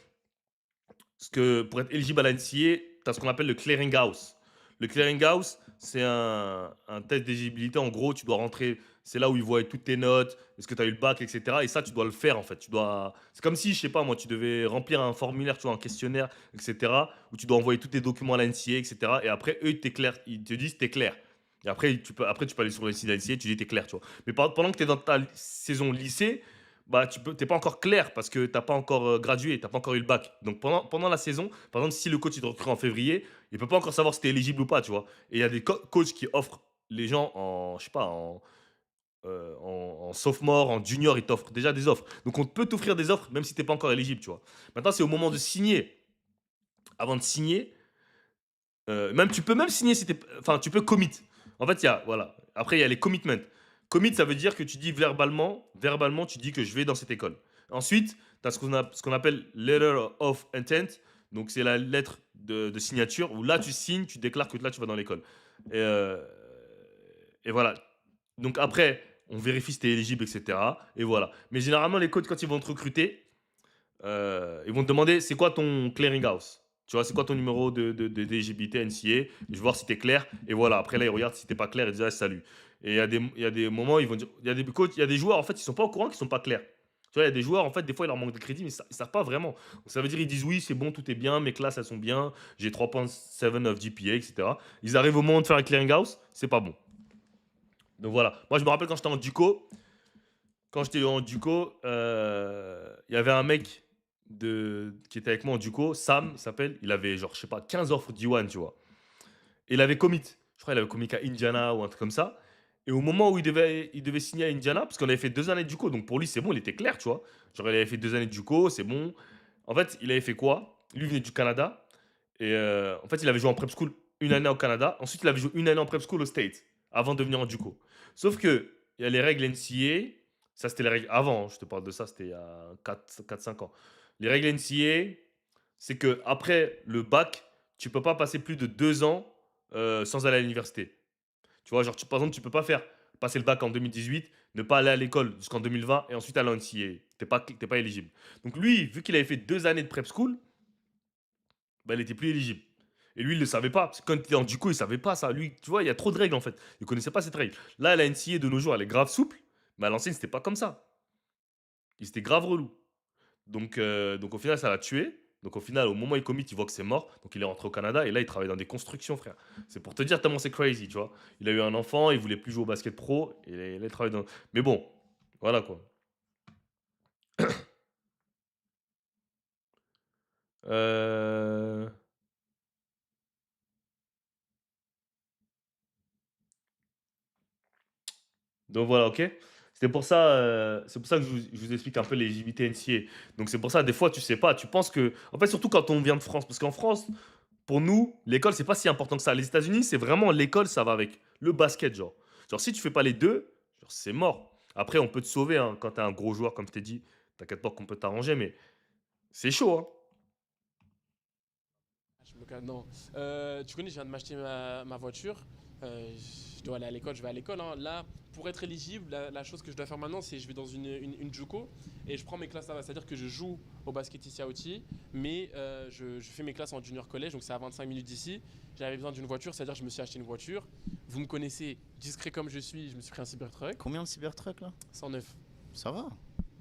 pour être éligible à l'NCA, tu as ce qu'on appelle le clearinghouse. Le clearinghouse, c'est un test d'éligibilité. En gros, tu dois rentrer. C'est là où ils voient toutes tes notes, est-ce que tu as eu le bac, etc. Et ça, tu dois le faire en fait. C'est comme si, je sais pas moi, tu devais remplir un formulaire, tu vois, un questionnaire, etc. Où tu dois envoyer tous tes documents à l'NCA, etc. Et après, eux, ils te disent t'es clair. Et après, tu peux aller sur le site de l'NCA, tu dis t'es clair, tu vois. Mais pendant que tu es dans ta saison lycée, bah, t'es pas encore clair parce que t'as pas encore gradué, t'as pas encore eu le bac. Donc pendant la saison, par exemple, si le coach il te recrute en février, il peut pas encore savoir si t'es éligible ou pas, tu vois. Et il y a des coachs qui offrent les gens en, je sais pas, en sophomore, en junior, ils t'offrent déjà des offres. Donc on peut t'offrir des offres même si t'es pas encore éligible, tu vois. Maintenant, c'est au moment de signer. Avant de signer, même tu peux même signer si enfin, tu peux commit. En fait, voilà. Après, il y a les commitments. Commit, ça veut dire que tu dis verbalement, tu dis que je vais dans cette école. Ensuite, tu as ce qu'on appelle letter of intent. Donc, c'est la lettre de signature où là, tu signes, tu déclares que là, tu vas dans l'école. Et voilà. Donc, après, on vérifie si tu es éligible, etc. Et voilà. Mais généralement, les coachs, quand ils vont te recruter, ils vont te demander c'est quoi ton clearinghouse. Tu vois, c'est quoi ton numéro d'éligibilité NCA. Je vais voir si tu es clair. Et voilà, après là, ils regardent si tu pas clair et disent ah, salut. Et il y a des moments, ils vont dire il y a des coachs, il y a des joueurs, en fait, ils sont pas au courant qu'ils sont pas clairs. Tu vois, il y a des joueurs, en fait, des fois, il leur manque de crédit, mais ils savent pas vraiment. Donc, ça veut dire ils disent oui, c'est bon, tout est bien, mes classes, elles sont bien, j'ai 3.7 of GPA, etc. Ils arrivent au moment de faire un clearinghouse, c'est pas bon. Donc voilà. Moi, je me rappelle quand j'étais en Duco, il y avait un mec qui était avec moi en Duco, Sam, il s'appelle. Il avait, genre, je sais pas, 15 offres D1, tu vois. Et il avait commit. Je crois qu'il avait commit à Indiana ou un truc comme ça. Et au moment où il devait signer à Indiana, parce qu'on avait fait 2 années de Duco, donc pour lui, c'est bon, il était clair, tu vois. Genre, il avait fait 2 années de Duco, c'est bon. En fait, il avait fait quoi? Lui venait du Canada. Et en fait, il avait joué en prep school une année au Canada. Ensuite, il avait joué une année en prep school aux States, avant de venir en Duco. Sauf que, il y a les règles NCA. Ça, c'était les règles avant. Je te parle de ça, c'était il y a 4-5 ans. Les règles NCA, c'est que après le bac, tu peux pas passer plus de 2 ans sans aller à l'université. Tu vois, genre, par exemple, tu peux pas passer le bac en 2018, ne pas aller à l'école jusqu'en 2020 et ensuite aller en NCA. T'es pas éligible. Donc lui, vu qu'il avait fait 2 années de prep school, bah, il était plus éligible. Et lui, il le savait pas. Parce que quand il était en Duco, il savait pas ça. Lui, tu vois, il y a trop de règles en fait. Il connaissait pas cette règle. Là, la NCA de nos jours, elle est grave souple. Mais à l'ancienne, c'était pas comme ça. Il était grave relou. Donc au final, ça l'a tué. Donc au final, au moment où il commit, il voit que c'est mort. Donc il est rentré au Canada et là, il travaille dans des constructions, frère. C'est pour te dire tellement c'est crazy, tu vois. Il a eu un enfant, il voulait plus jouer au basket pro. Et là, il travaille dans. Mais bon, voilà quoi. Euh... Donc voilà, ok. C'est pour ça que je vous explique un peu l'éligibilité NCA. Donc c'est pour ça, des fois, tu sais pas, tu penses que. En fait, surtout quand on vient de France, parce qu'en France, pour nous, l'école, c'est pas si important que ça. Les États-Unis, c'est vraiment l'école, ça va avec le basket, genre. Genre, si tu fais pas les deux, genre, c'est mort. Après, on peut te sauver hein, quand t'es un gros joueur, comme je t'ai dit. T'inquiète pas qu'on peut t'arranger, mais c'est chaud, hein. Je me calme, non. Tu connais, je viens de m'acheter ma voiture. Je dois aller à l'école, je vais à l'école, hein. Là, pour être éligible, la chose que je dois faire maintenant, c'est je vais dans une JUCO et je prends mes classes là-bas. C'est-à-dire que je joue au basket ici à Outy, mais je fais mes classes en junior collège, donc c'est à 25 minutes d'ici. J'avais besoin d'une voiture, c'est-à-dire que je me suis acheté une voiture. Vous me connaissez, discret comme je suis, je me suis pris un Cybertruck, Combien le Cybertruck là? 109. Ça va.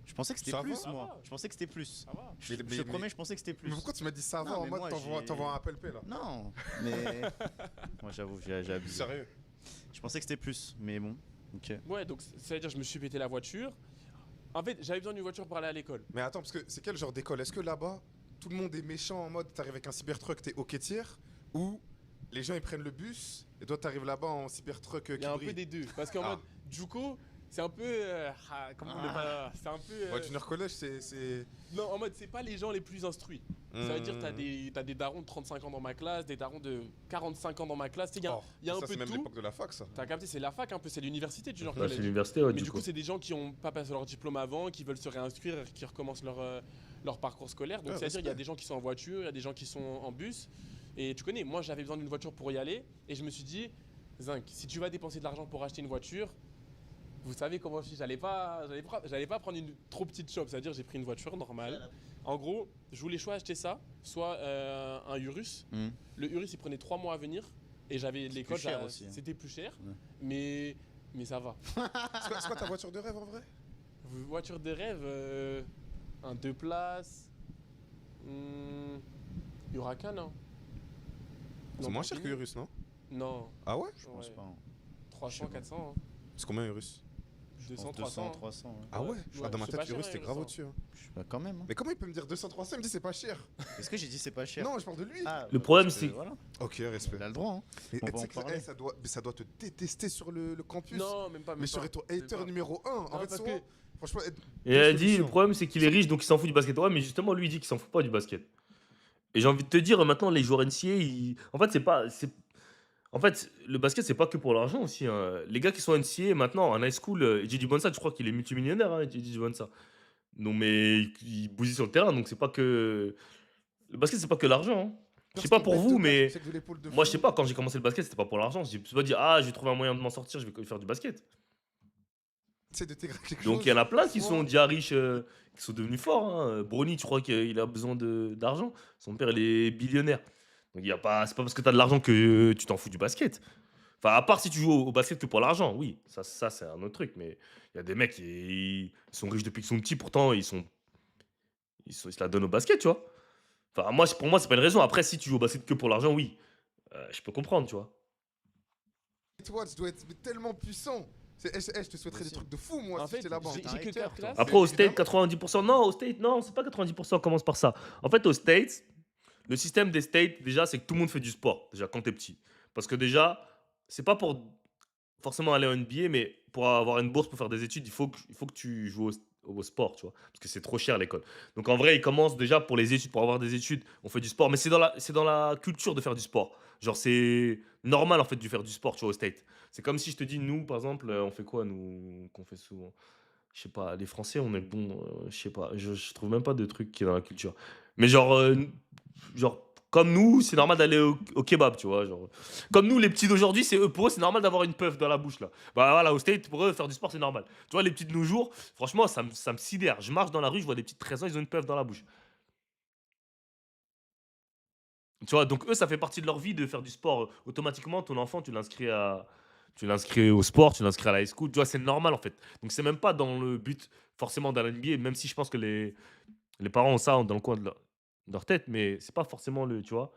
Je pensais que c'était Ça plus, va. moi. Ça va. Je pensais que c'était plus. Ça va. Je Mais- te promets, je pensais que c'était plus. Mais pourquoi tu m'as dit ça Non, va en mais mode moi, t'envoies un Apple Pay là? Non, mais. Moi, j'avoue, j'ai abusé. Sérieux? Je pensais que c'était plus, mais bon. Ok. Ouais, donc c'est-à-dire que je me suis pété la voiture. En fait, j'avais besoin d'une voiture pour aller à l'école. Mais attends, parce que c'est quel genre d'école? Est-ce que là-bas, tout le monde est méchant en mode t'arrives avec un Cybertruck, t'es au tier? Ou les gens ils prennent le bus et toi t'arrives là-bas en Cybertruck Il y qui a un brille? peu des deux. Parce qu'en Ah. mode Juco, c'est un peu. Comment on le pas. C'est un peu. Ouais, junior collège, c'est. Non, en mode, c'est pas les gens les plus instruits. Ça veut dire que t'as des darons de 35 ans dans ma classe, des darons de 45 ans dans ma classe. Il y a, Oh, y a un ça, peu c'est de même tout. l'époque de la fac, ça. T'as capté, c'est la fac un peu, c'est l'université du junior Là, c'est collège. l'université, ouais, Mais du coup, coup. c'est des gens qui ont pas passé leur diplôme avant, qui veulent se réinscrire, qui recommencent leur parcours scolaire. Donc, Ouais, c'est-à-dire, il y a respect. des gens qui sont en voiture, il y a des gens qui sont en bus. Et tu connais, moi, j'avais besoin d'une voiture pour y aller. Et je me suis dit, Zinc, si tu vas dépenser de l'argent pour acheter une voiture, vous savez comment je suis, j'allais pas prendre une trop petite shop, c'est-à-dire j'ai pris une voiture normale. En gros, je voulais soit acheter ça, soit un Urus. Hmm. Le Urus, il prenait 3 mois à venir et j'avais l'école, plus cher aussi, hein. c'était plus cher, Ouais. mais ça va. C'est quoi ta voiture de rêve en vrai? Voiture de rêve, un 2 places, Huracan, hein. C'est Non, moins pas cher que fini. Urus, non? Non, Ah ouais? Je pense ouais. pas. Hein. 300, 400, hein. C'est combien Urus? 200, Je pense 300. 200, 300. Ouais. Ah ouais? Ouais, Dans ma c'est tête, pas cher, Urus c'était Urus, grave hein. au-dessus. Hein. Quand même. Hein. Mais comment il peut me dire 200, 300? Il me dit c'est pas cher. Est-ce que j'ai dit c'est pas cher? Non, je parle de lui. Ah, Le bah, problème, parce que, c'est- Voilà. Ok, respect. Il a le droit. Hein. Mais On tu va sais en que ça, parler. ça doit te détester sur le campus. Non, même pas. mais je serais ton hater numéro 1. En Non, fait, parce souvent, que- franchement, Et elle a dit, le solutions. problème, c'est qu'il est riche, donc il s'en fout du basket. Ouais, mais justement, lui, il dit qu'il s'en fout pas du basket. Et j'ai envie de te dire, maintenant, les joueurs NCA, en fait, En fait, le basket, c'est pas que pour l'argent aussi, hein. Les gars qui sont NCA maintenant, en high school, J.D. Bonsa, je crois qu'il est multimillionnaire, hein, J.D. Bonsa. Non, mais il bousille sur le terrain, donc c'est pas que. Le basket, c'est pas que l'argent, hein. Je sais pas pour vous, mais. Moi, je sais pas, quand j'ai commencé le basket, c'était pas pour l'argent. Je me suis pas dit, ah, je vais trouver un moyen de m'en sortir, je vais faire du basket. C'est de t'égrer quelque Donc chose. il y en a plein qui Franchement, sont déjà riches, qui sont devenus forts, hein. Brony, tu crois qu'il a besoin d'argent? Son père, il est billionnaire. Donc c'est pas parce que tu as de l'argent que tu t'en fous du basket. Enfin, à part si tu joues au basket que pour l'argent, oui, ça c'est un autre truc. Mais il y a des mecs, ils sont riches depuis qu'ils sont petits, pourtant ils se la donnent au basket, tu vois. Enfin, pour moi, c'est pas une raison. Après, si tu joues au basket que pour l'argent, oui, je peux comprendre, tu vois. toi, tu dois être tellement puissant. Je te souhaiterais des Aussi. trucs de fou, moi, En si fait, j'étais là-bas. j'ai T'es un que hater, 4 toi. classes. Après, au évidemment. State, 90%. Non, au State, non, c'est pas 90%, commence par ça. En fait, au State, le système des States, déjà, c'est que tout le monde fait du sport, déjà, quand t'es petit. Parce que déjà, c'est pas pour forcément aller en NBA, mais pour avoir une bourse pour faire des études, il faut que tu joues au sport, tu vois. Parce que c'est trop cher l'école. Donc en vrai, ils commencent déjà pour les études, pour avoir des études, on fait du sport. Mais c'est dans la culture de faire du sport. Genre, c'est normal en fait de faire du sport, tu vois, au State. C'est comme si je te dis, nous, par exemple, on fait quoi, nous, qu'on fait souvent? Je sais pas, les Français, on est bon, je sais pas, je trouve même pas de truc qui est dans la culture. Mais genre comme nous, c'est normal d'aller au kebab, tu vois. Genre, comme nous, les petits d'aujourd'hui, pour eux, c'est normal d'avoir une puff dans la bouche, là. Bah voilà, au State, pour eux, faire du sport, c'est normal. Tu vois, les petits de nos jours, franchement, ça me sidère. Je marche dans la rue, je vois des petites 13 ans, ils ont une puff dans la bouche. Tu vois, donc eux, ça fait partie de leur vie de faire du sport. Automatiquement, ton enfant, tu l'inscris au sport, tu l'inscris à la high school. Tu vois, c'est normal, en fait. Donc, c'est même pas dans le but, forcément, dans la NBA, même si je pense que les parents ont ça dans le coin de leur tête, mais c'est pas forcément le, tu vois.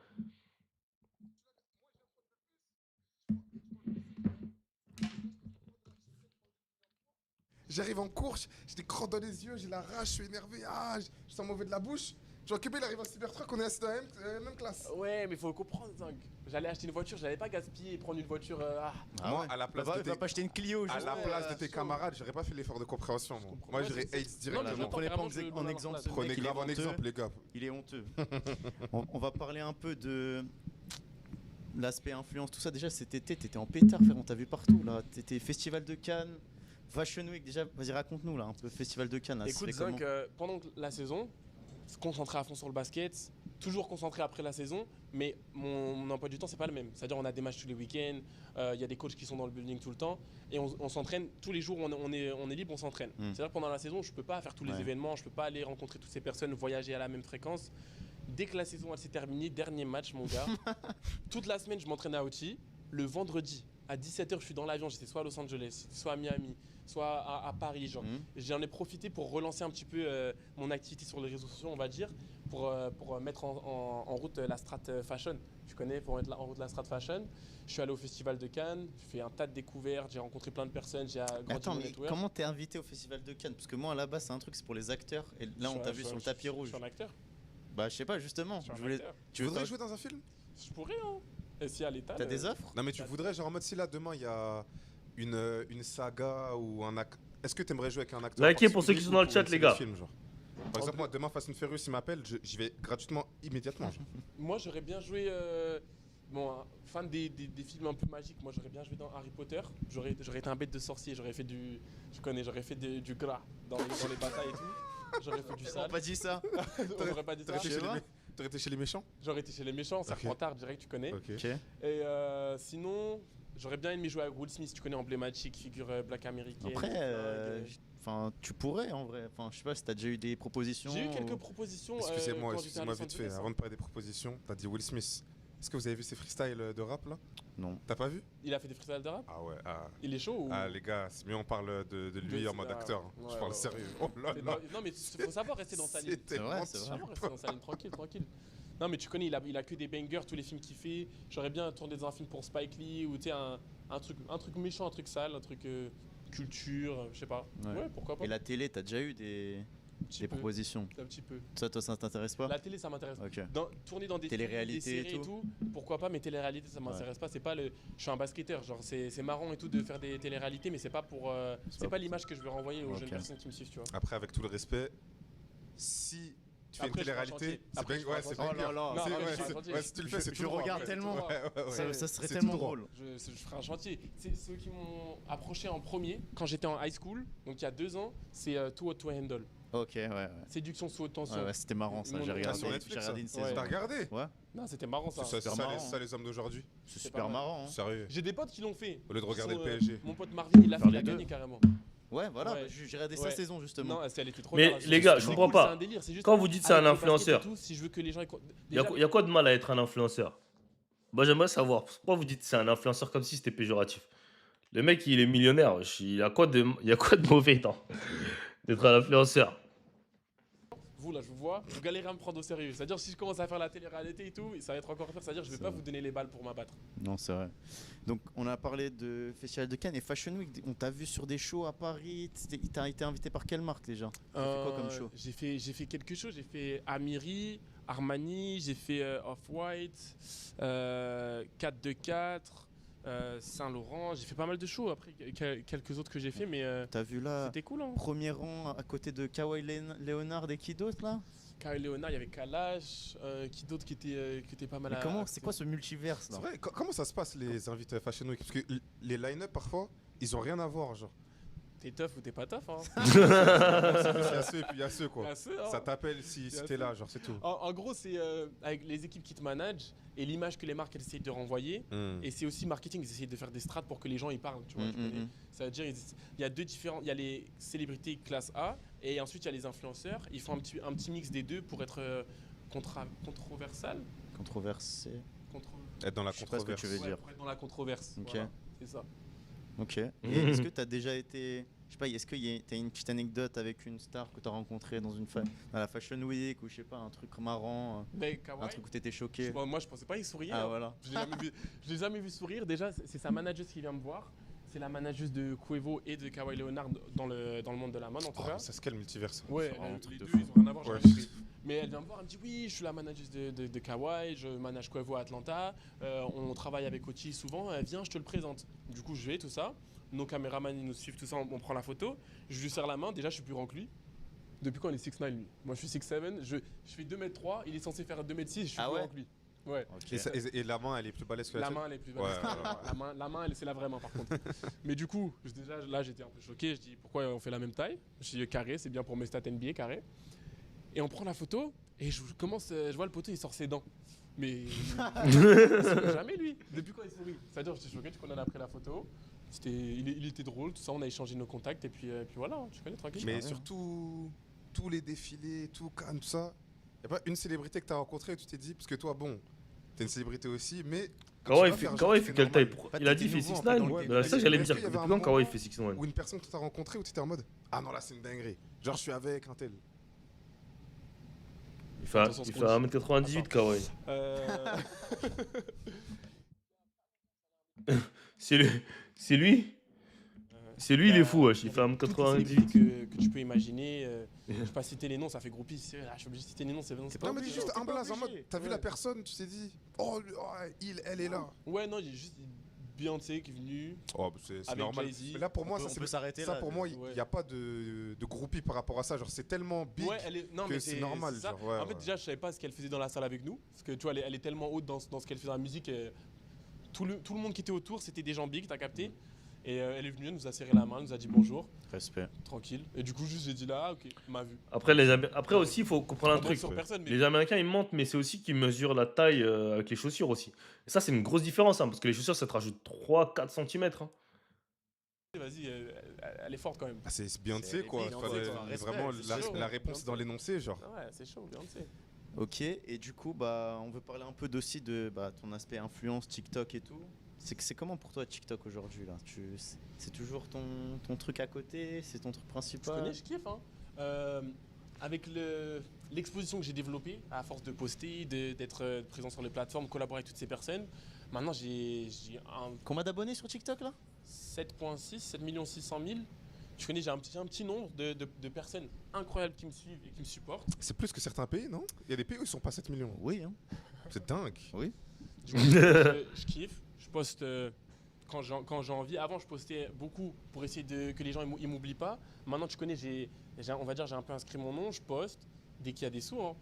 J'arrive en cours, j'ai des crottes dans les yeux, j'ai la rage, je suis énervé, je sens mauvais de la bouche. Genre, Kébé, il arrive à Cybertruck, on est assis dans la même classe. Ouais, mais faut comprendre, Zang. J'allais acheter une voiture, j'allais pas gaspiller et prendre une voiture. Moi, ouais. à la place Va de tes- pas acheter une Clio. À juste, la place de chaud. tes camarades, j'aurais pas fait l'effort de compréhension. Moi, comprends. moi Ouais, j'aurais c'est- hate Non, mais directement. j'entends Prenez pas vraiment, en je me en mets à leur exemple. place. ce Prenez mec, il est grave en honteux. exemple, les gars. Il est honteux. On va parler un peu de l'aspect influence, tout ça. Déjà cet été, t'étais en pétard, frère. On t'a vu partout là. T'étais Festival de Cannes, Fashion Week. Déjà, vas-y, raconte-nous là un peu Festival de Cannes. Là, Écoute, c'est comment Zang, pendant la saison, se concentrer à fond sur le basket, toujours concentré après la saison, mais mon emploi du temps, c'est pas le même. C'est-à-dire, on a des matchs tous les week-ends, il y a des coachs qui sont dans le building tout le temps, et on s'entraîne tous les jours où on est libre, on s'entraîne. C'est-à-dire, que pendant la saison, je peux pas faire tous les Ouais. événements, je peux pas aller rencontrer toutes ces personnes, voyager à la même fréquence. Dès que la saison elle s'est terminée, dernier match, mon gars, toute la semaine, je m'entraîne à Ouchy. Le vendredi, à 17h, je suis dans l'avion, j'étais soit à Los Angeles, soit à Miami, soit à Paris. Genre. J'en ai profité pour relancer un petit peu mon activité sur les réseaux sociaux, on va dire, pour mettre en route la strat fashion. Tu connais, pour mettre en route la strat fashion. Je suis allé au Festival de Cannes, j'ai fait un tas de découvertes, j'ai rencontré plein de personnes, j'ai grandi Attends, mon mais network. comment t'es invité au Festival de Cannes? Parce que moi, là-bas, c'est un truc, c'est pour les acteurs. Et là, on t'a vu sur le tapis rouge. Je suis un acteur. Bah, je sais pas, justement. Je suis un Je voulais... acteur. Tu voudrais jouer dans un film? Je pourrais, hein. Et si à l'état. T'as des offres? Non, mais tu voudrais, genre en mode si là demain il y a une saga ou un acteur. Est-ce que tu aimerais jouer avec un acteur? Likez pour ceux qui particulier sont dans le ou chat, une les série gars. de films, genre Par exemple, moi demain Fast and Furious il m'appelle, j'y vais gratuitement immédiatement. genre. Moi, j'aurais bien joué. Bon, fan des films un peu magiques, moi j'aurais bien joué dans Harry Potter. J'aurais été un bête de sorcier, j'aurais fait du. Tu connais, j'aurais fait du gras dans les batailles et tout. J'aurais fait du On sale. pas dit ça. On aurait pas dit ça. T'aurais été chez les méchants? J'aurais été chez les méchants, ça Ok. prend tard direct, tu connais. Ok. Ok. Et sinon, j'aurais bien aimé jouer avec Will Smith, tu connais, emblématique, figure black américaine. Après, thug. enfin, tu pourrais en vrai. Enfin, je sais pas si t'as déjà eu des propositions. J'ai eu quelques ou- propositions. Excusez-moi, quand j'étais à excusez-moi Los vite fait, Angeles, avant de parler des propositions, t'as dit Will Smith. Est-ce que vous avez vu ses freestyles de rap là? Non. T'as pas vu? Il a fait des freestyles de rap. Ah ouais, Il est chaud ou... ah les gars, c'est mieux on parle de lui De- en mode ah, acteur. hein. ouais, Je parle ouais, sérieux. ouais. Oh là C'est là. non mais faut savoir rester dans sa ligne. C'est tellement c'est vrai. Faut savoir rester dans sa ligne, tranquille. Non mais tu connais, il a que des bangers, tous les films qu'il fait. J'aurais bien tourné dans un film pour Spike Lee ou tu sais un truc méchant, un truc sale, un truc culture, je sais pas. Ouais. Ouais, pourquoi pas. Et la télé, t'as déjà eu des petit des peu, propositions? un petit peu. Ça, toi, ça t'intéresse pas? La télé, ça m'intéresse. Ok. Tourner dans des Télé-réalité films, des séries et et tout, pourquoi pas, mais télé-réalité, ça m'intéresse pas. C'est pas le. Je suis un basketteur, genre c'est marrant et tout de faire des télé-réalités, mais c'est pas pour. C'est pas l'image que je veux renvoyer aux Ok. jeunes personnes qui me suivent, tu vois. Après, avec tout le respect, si tu fais une Après, je ferai un télé-réalité, chantier. c'est Après, bang- je ferai ouais, un c'est chantier. banger. Oh là là. C'est- Non, ouais, je ferai un c'est- chantier. ouais, si tu le fais, c'est Je tout droit. regarde Ouais, tellement. ouais, ouais, ouais. Ça serait C'est tellement tout droit. drôle. Je ferai un chantier. C'est ceux qui m'ont approché en premier quand j'étais en high school, donc il y a 2 ans, c'est Too Hot to Handle. Ok, ouais. Séduction sous haute tension. Ouais, c'était marrant ça. Mon J'ai nom, regardé, sur Netflix, j'ai regardé ça. une saison. Ouais. T'as regardé? Ouais, Non, c'était marrant ça. C'est super ça, marrant, ça, les hommes d'aujourd'hui. c'est C'est super pas mal. marrant. hein. Sérieux. J'ai des potes qui l'ont fait. Au lieu de regarder Ils le sont, PSG. Mon pote Marvin, il a Faire fait, il a les deux. gagné carrément. Ouais, voilà, Ouais. j'ai regardé sa Ouais. saison justement. Non, elle était trop Mais bien. les gars, C'est je cool, comprends pas. C'est un délire, c'est juste Quand vous dites c'est un avec le basket et influenceur, tout, si je veux que les gens. il y a quoi de mal à être un influenceur? Moi, j'aimerais savoir pourquoi vous dites c'est un influenceur comme si c'était péjoratif. Le mec, il est millionnaire. Il y a quoi de mauvais d'être un influenceur? Vous là, je vous vois, vous galérez à me prendre au sérieux. C'est-à-dire si je commence à faire la télé-réalité et tout, ça va être encore pire. C'est-à-dire je vais C'est pas vrai. vous donner les balles pour m'abattre. Non, c'est vrai. Donc, on a parlé de Festival de Cannes et Fashion Week. On t'a vu sur des shows à Paris. T'as été invité par quelle marque déjà? T'as fait quoi comme show? J'ai fait quelque chose. J'ai fait Amiri, Armani, j'ai fait Off-White, 424, Saint-Laurent. J'ai fait pas mal de shows. Après, quelques autres que j'ai fait, mais T'as vu là, c'était cool. Hein. premier rang à côté de Kawhi Leonard et qui d'autre là? Kyle Leonard, il y avait Kalash, qui d'autre qui était pas mal Mais à- comment, à- c'est quoi ce multiverse là? C'est vrai, comment ça se passe les invités à Fashion Week? Parce que les line-up parfois, ils ont rien à voir, genre. T'es tough ou t'es pas tough, hein. Il y a ceux et puis il y a ceux quoi. Bien sûr, hein. Ça t'appelle si Bien t'es sûr. là, genre c'est tout. En gros, c'est avec les équipes qui te managent et l'image que les marques elles essayent de renvoyer. Et c'est aussi marketing, ils essayent de faire des strates pour que les gens y parlent. Tu vois, tu connais. Ça veut dire, il y a deux différents. Il y a les célébrités classe A et ensuite il y a les influenceurs. Ils font un petit mix des deux pour être controversal. Controversé. Être dans la Je sais pas ce que controverse. tu veux dire. Pour être dans la controverse. Ok. Voilà, c'est ça. Ok. Et est-ce que t'as déjà été, je sais pas, est-ce que t'as une petite anecdote avec une star que t'as rencontrée dans dans la Fashion Week ou je sais pas, un truc marrant, Mais un Kawhi, truc où t'étais choqué? moi je pensais pas qu'il souriait. Ah hein. voilà. Je l'ai jamais vu sourire. Déjà, c'est sa manager qui vient me voir. c'est la manageuse de Quavo et de Kawhi Leonard dans le monde de la mode en tout Oh, cas. ça, c'est quel multiverse? Ouais, c'est vraiment un les truc de deux, fou. ils ont rien à voir, j'ai Ouais. rien compris. Mais elle vient me voir, elle me dit oui, je suis la manageuse de Kawhi, je manage Quavo à Atlanta, on travaille avec Ochi souvent, viens, je te le présente. Du coup, je vais, tout ça. Nos caméramans, ils nous suivent, tout ça, on prend la photo. Je lui serre la main, déjà, je suis plus grand que lui. Depuis quand il est 6'9", lui? Moi, je suis 6'7", je fais 2m3, il est censé faire 2m6, je suis Ah plus ouais grand que lui. Ouais. Ok. Et la main, elle est plus balèze que la La tienne? main, elle est plus Ouais, balèze. voilà. La main, c'est la vraie main par contre. Mais du coup, déjà là, j'étais un peu choqué. Je dis pourquoi on fait la même taille? Je dis carré, c'est bien pour mes stats NBA, carré. Et on prend la photo et je vois le poteau, il sort ses dents. Mais il sourit jamais lui. Depuis quand il sourit? C'est-à-dire, j'étais choqué, du coup on en a pris la photo. Il était drôle, tout ça, on a échangé nos contacts et puis voilà, tu connais, tranquille. Mais ouais. surtout, tous les défilés, tout Cannes, tout ça, y a pas une célébrité que t'as rencontrée où tu t'es dit, parce que toi, bon, t'es une célébrité aussi, mais. quand Kawhi, tu vas faire genre, Kawhi, il tu fait fais quelle taille? normal. Pas Il a t'étais dit il fait nouveau, en 6'9". fait, dans le Ouais, game. ça, j'allais me Est-ce dire. qu'il y avait Depuis un quand Kawhi il moment fait 6'9"? Ou une personne que t'as rencontrée où t'étais en mode, ah non, là, c'est une dinguerie. Genre, je suis avec un tel. Il fait Attention, ce qu'on dit. 1m98, Kawhi. Euh, C'est lui. C'est lui. C'est lui, il est fou, wesh. Il fait toutes les 1m98. célébrités que tu peux imaginer. Je vais pas citer les noms, ça fait groupie. Je suis obligé de citer les noms, c'est T'es pas pas Non, mais dis obligé, juste t'es un pas blaze en mode, obligé. t'as vu Ouais. la personne, tu t'es dit, oh, elle est là. Ouais, non, j'ai juste Beyoncé qui est venue. Oh, bah, c'est Avec normal. Jay-Z. Mais là, pour moi, On ça, peut c'est. s'arrêter Ça, là. pour moi, il Ouais. n'y a pas de groupie par rapport à ça. Genre, c'est tellement big. Ouais, non, que mais c'est normal, ça. genre, ouais, en fait, ouais. déjà, je savais pas ce qu'elle faisait dans la salle avec nous. Parce que tu vois, elle est tellement haute dans ce qu'elle fait dans la musique. Tout le monde qui était autour, c'était des gens big, t'as capté. Et elle est venue, elle nous a serré la main, elle nous a dit bonjour, Respect. tranquille. Et du coup, juste j'ai dit là, ok, m'a vu. Après, après aussi, il faut comprendre un On monte truc. sur personne, mais Les Américains, ils mentent, mais c'est aussi qu'ils mesurent la taille avec les chaussures aussi. Et ça, c'est une grosse différence, hein, parce que les chaussures, ça te rajoute 3-4 cm. vas-y, elle est forte quand même. Ah, c'est C'est Beyoncé, quoi. Beyoncé, Fallait quoi. Respect, vraiment c'est la, chaud, la hein. réponse dans l'énoncé, genre. Ah ouais, c'est chaud, Beyoncé. Ok, et du coup, bah, on veut parler un peu aussi de ton aspect influence, TikTok et tout. C'est comment pour toi TikTok aujourd'hui là? C'est toujours ton truc à côté? C'est ton truc Je principal? connais, je kiffe. Hein. Avec l'exposition que j'ai développée, à force de poster, d'être présent sur les plateformes, collaborer avec toutes ces personnes, maintenant j'ai un Combien d'abonnés sur TikTok là? 7,6, 7 600 000. Tu connais, j'ai un petit nombre de personnes incroyables qui me suivent et qui me supportent. C'est plus que certains pays, non? Il y a des pays où ils sont pas 7 millions. Oui, hein. C'est dingue. Du coup, je kiffe. Je poste quand j'ai envie. Avant, je postais beaucoup pour essayer que les gens ils m'oublient pas. Maintenant, tu connais, on va dire, j'ai un peu inscrit mon nom. Je poste dès qu'il y a des sous. Hein.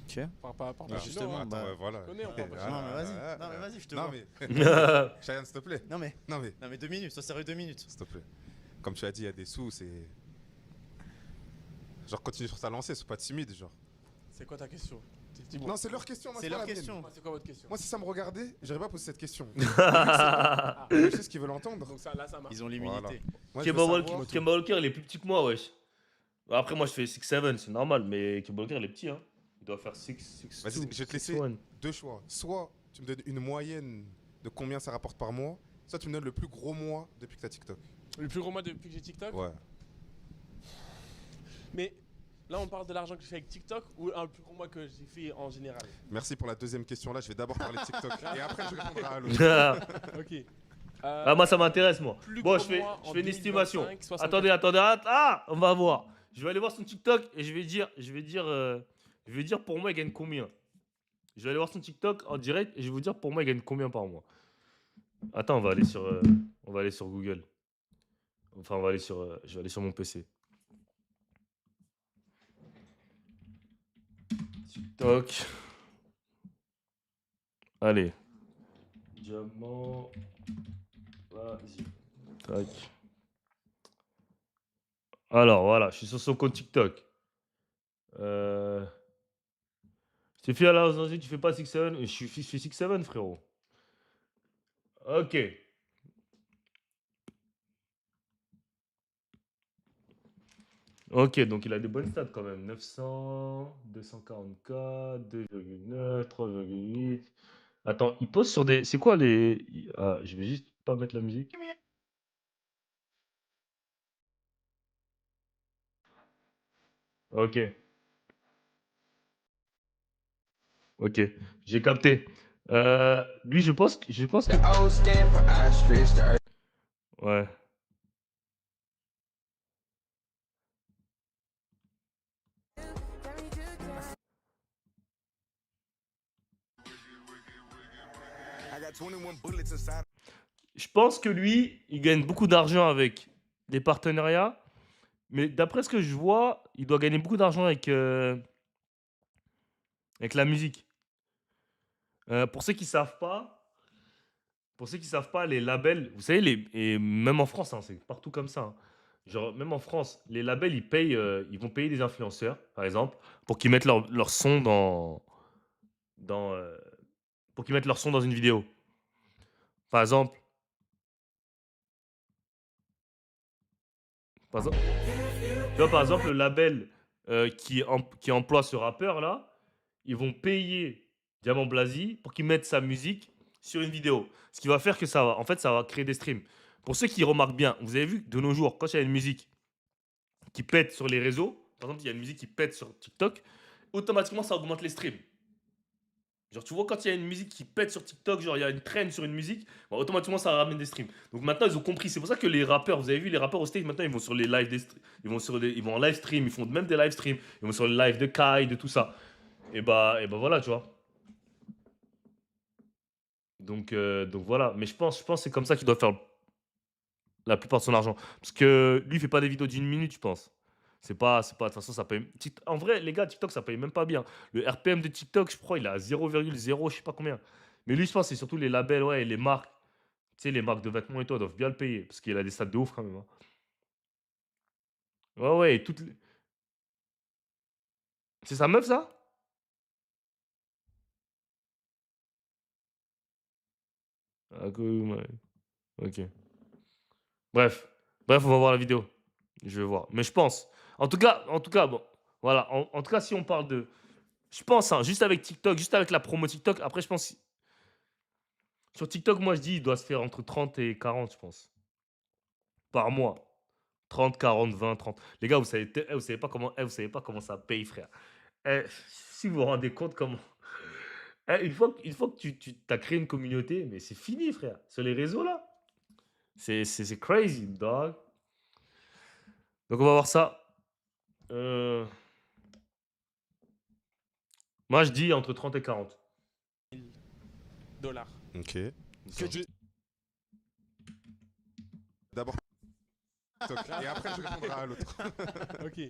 Ok. Enfin, pas Bah, Pacino, justement, hein. Attends, bah, ouais, voilà. connais, on parle pas Non, de mais vas-y. Non, mais vas-y, je te Non, vois. mais. Cheyenne, s'il te plaît. Non, mais, Non, mais, non, mais 2 minutes, ça sert 2 minutes. s'il te plaît. Comme tu as dit, il y a des sous, c'est. Genre, continue sur ta lancée, sois pas timide, genre. C'est quoi ta question? Dis-moi. Non, c'est leur question, moi, C'est pas leur la mienne. question. Moi, c'est quoi votre question? Moi, si ça me regardait, j'aurais pas posé cette question. Ah, Je sais ce qu'ils veulent entendre. donc ça, là, ça marche. Ils ont l'immunité. Voilà. Moi, je veux Kemba savoir- Walker, il est plus petit que moi, wesh. Après, moi, je fais 6'7", c'est normal, mais Kemba Walker, il est petit, hein. Il doit faire 6'2". Vas-y, je vais te laisser 6'1". deux choix. Soit tu me donnes une moyenne de combien ça rapporte par mois, soit tu me donnes le plus gros mois depuis que tu as TikTok. Le plus gros mois depuis que j'ai TikTok. Ouais. Mais là, on parle de l'argent que je fais avec TikTok ou un plus gros mois que j'ai fait en général. Merci pour la deuxième question là. Je vais d'abord parler de TikTok et après je répondrai à l'autre. Ok. Ah, moi, ça m'intéresse, moi. Plus Bon, gros je fais mois en une estimation. 2025, 64. Attendez. Ah, on va voir. Je vais aller voir son TikTok et je vais dire pour moi, il gagne combien. Je vais aller voir son TikTok en direct et je vais vous dire pour moi, il gagne combien par mois. Attends, on va aller sur Google. Enfin, je vais aller sur mon PC. TikTok. Allez. Diamant. Vas-y. Tac. Alors, voilà, je suis sur son compte TikTok. Je t'ai fait à la tu fais pas 6-7. Je fais 6-7, frérot. Ok. Ok, donc il a des bonnes stats quand même. 900, 244, 2,9, 3,8. Attends, il pose sur des. C'est quoi les. Ah, je vais juste pas mettre la musique. Ok. Ok, j'ai capté. Lui, je pense que. Ouais. Je pense que lui, il gagne beaucoup d'argent avec des partenariats. Mais d'après ce que je vois, il doit gagner beaucoup d'argent avec la musique. Pour ceux qui savent pas, les labels, vous savez, et même en France, hein, c'est partout comme ça, hein. Genre, même en France, les labels, ils vont payer des influenceurs, par exemple, pour qu'ils mettent leur son dans, euh, pour qu'ils mettent leur son dans une vidéo. Par exemple, par exemple, tu vois, par exemple, le label qui emploie ce rappeur-là, ils vont payer Diamant Blasi pour qu'il mette sa musique sur une vidéo. Ce qui va faire que ça va créer des streams. Pour ceux qui remarquent bien, vous avez vu que de nos jours, quand il y a une musique qui pète sur les réseaux, par exemple, il y a une musique qui pète sur TikTok, automatiquement, ça augmente les streams. Genre, tu vois, quand il y a une musique qui pète sur TikTok, genre, il y a une trend sur une musique, bah, automatiquement, ça ramène des streams. Donc maintenant, ils ont compris. C'est pour ça que les rappeurs, vous avez vu, les rappeurs au stage, maintenant, ils vont sur les lives, ils vont en live stream, ils font même des live streams, ils vont sur les lives de Kai, de tout ça. Et bah voilà, tu vois. Donc voilà. Mais je pense que c'est comme ça qu'il doit faire la plupart de son argent. Parce que lui, il fait pas des vidéos d'une minute, je pense. De toute façon, ça paye. En vrai, les gars, TikTok, ça paye même pas bien. Le RPM de TikTok, je crois, il est à 0,0, je sais pas combien. Mais lui, je pense, c'est surtout les labels, ouais, et les marques. Tu sais, les marques de vêtements et tout, elles doivent bien le payer. Parce qu'il a des stats de ouf quand même, hein. Ouais, ouais, c'est sa meuf, ça? Ah, ouais. Ok. Bref. Bref, on va voir la vidéo. Je vais voir. Mais je pense. En tout cas, bon. Voilà. En tout cas, si on parle de. Je pense, hein, juste avec TikTok, juste avec la promo TikTok. Après, je pense. Sur TikTok, moi, je dis, il doit se faire entre 30 et 40, je pense. Par mois. 30, 40, 20, 30. Les gars, vous savez pas comment ça paye, frère. Si vous vous rendez compte comment. Une fois que tu as créé une communauté, mais c'est fini, frère. Sur les réseaux, là. C'est crazy, dog. Donc, on va voir ça. Euh, Moi, je dis entre 30 et 40. $. Ok. D'abord TikTok, et après je répondrai à l'autre. Ok.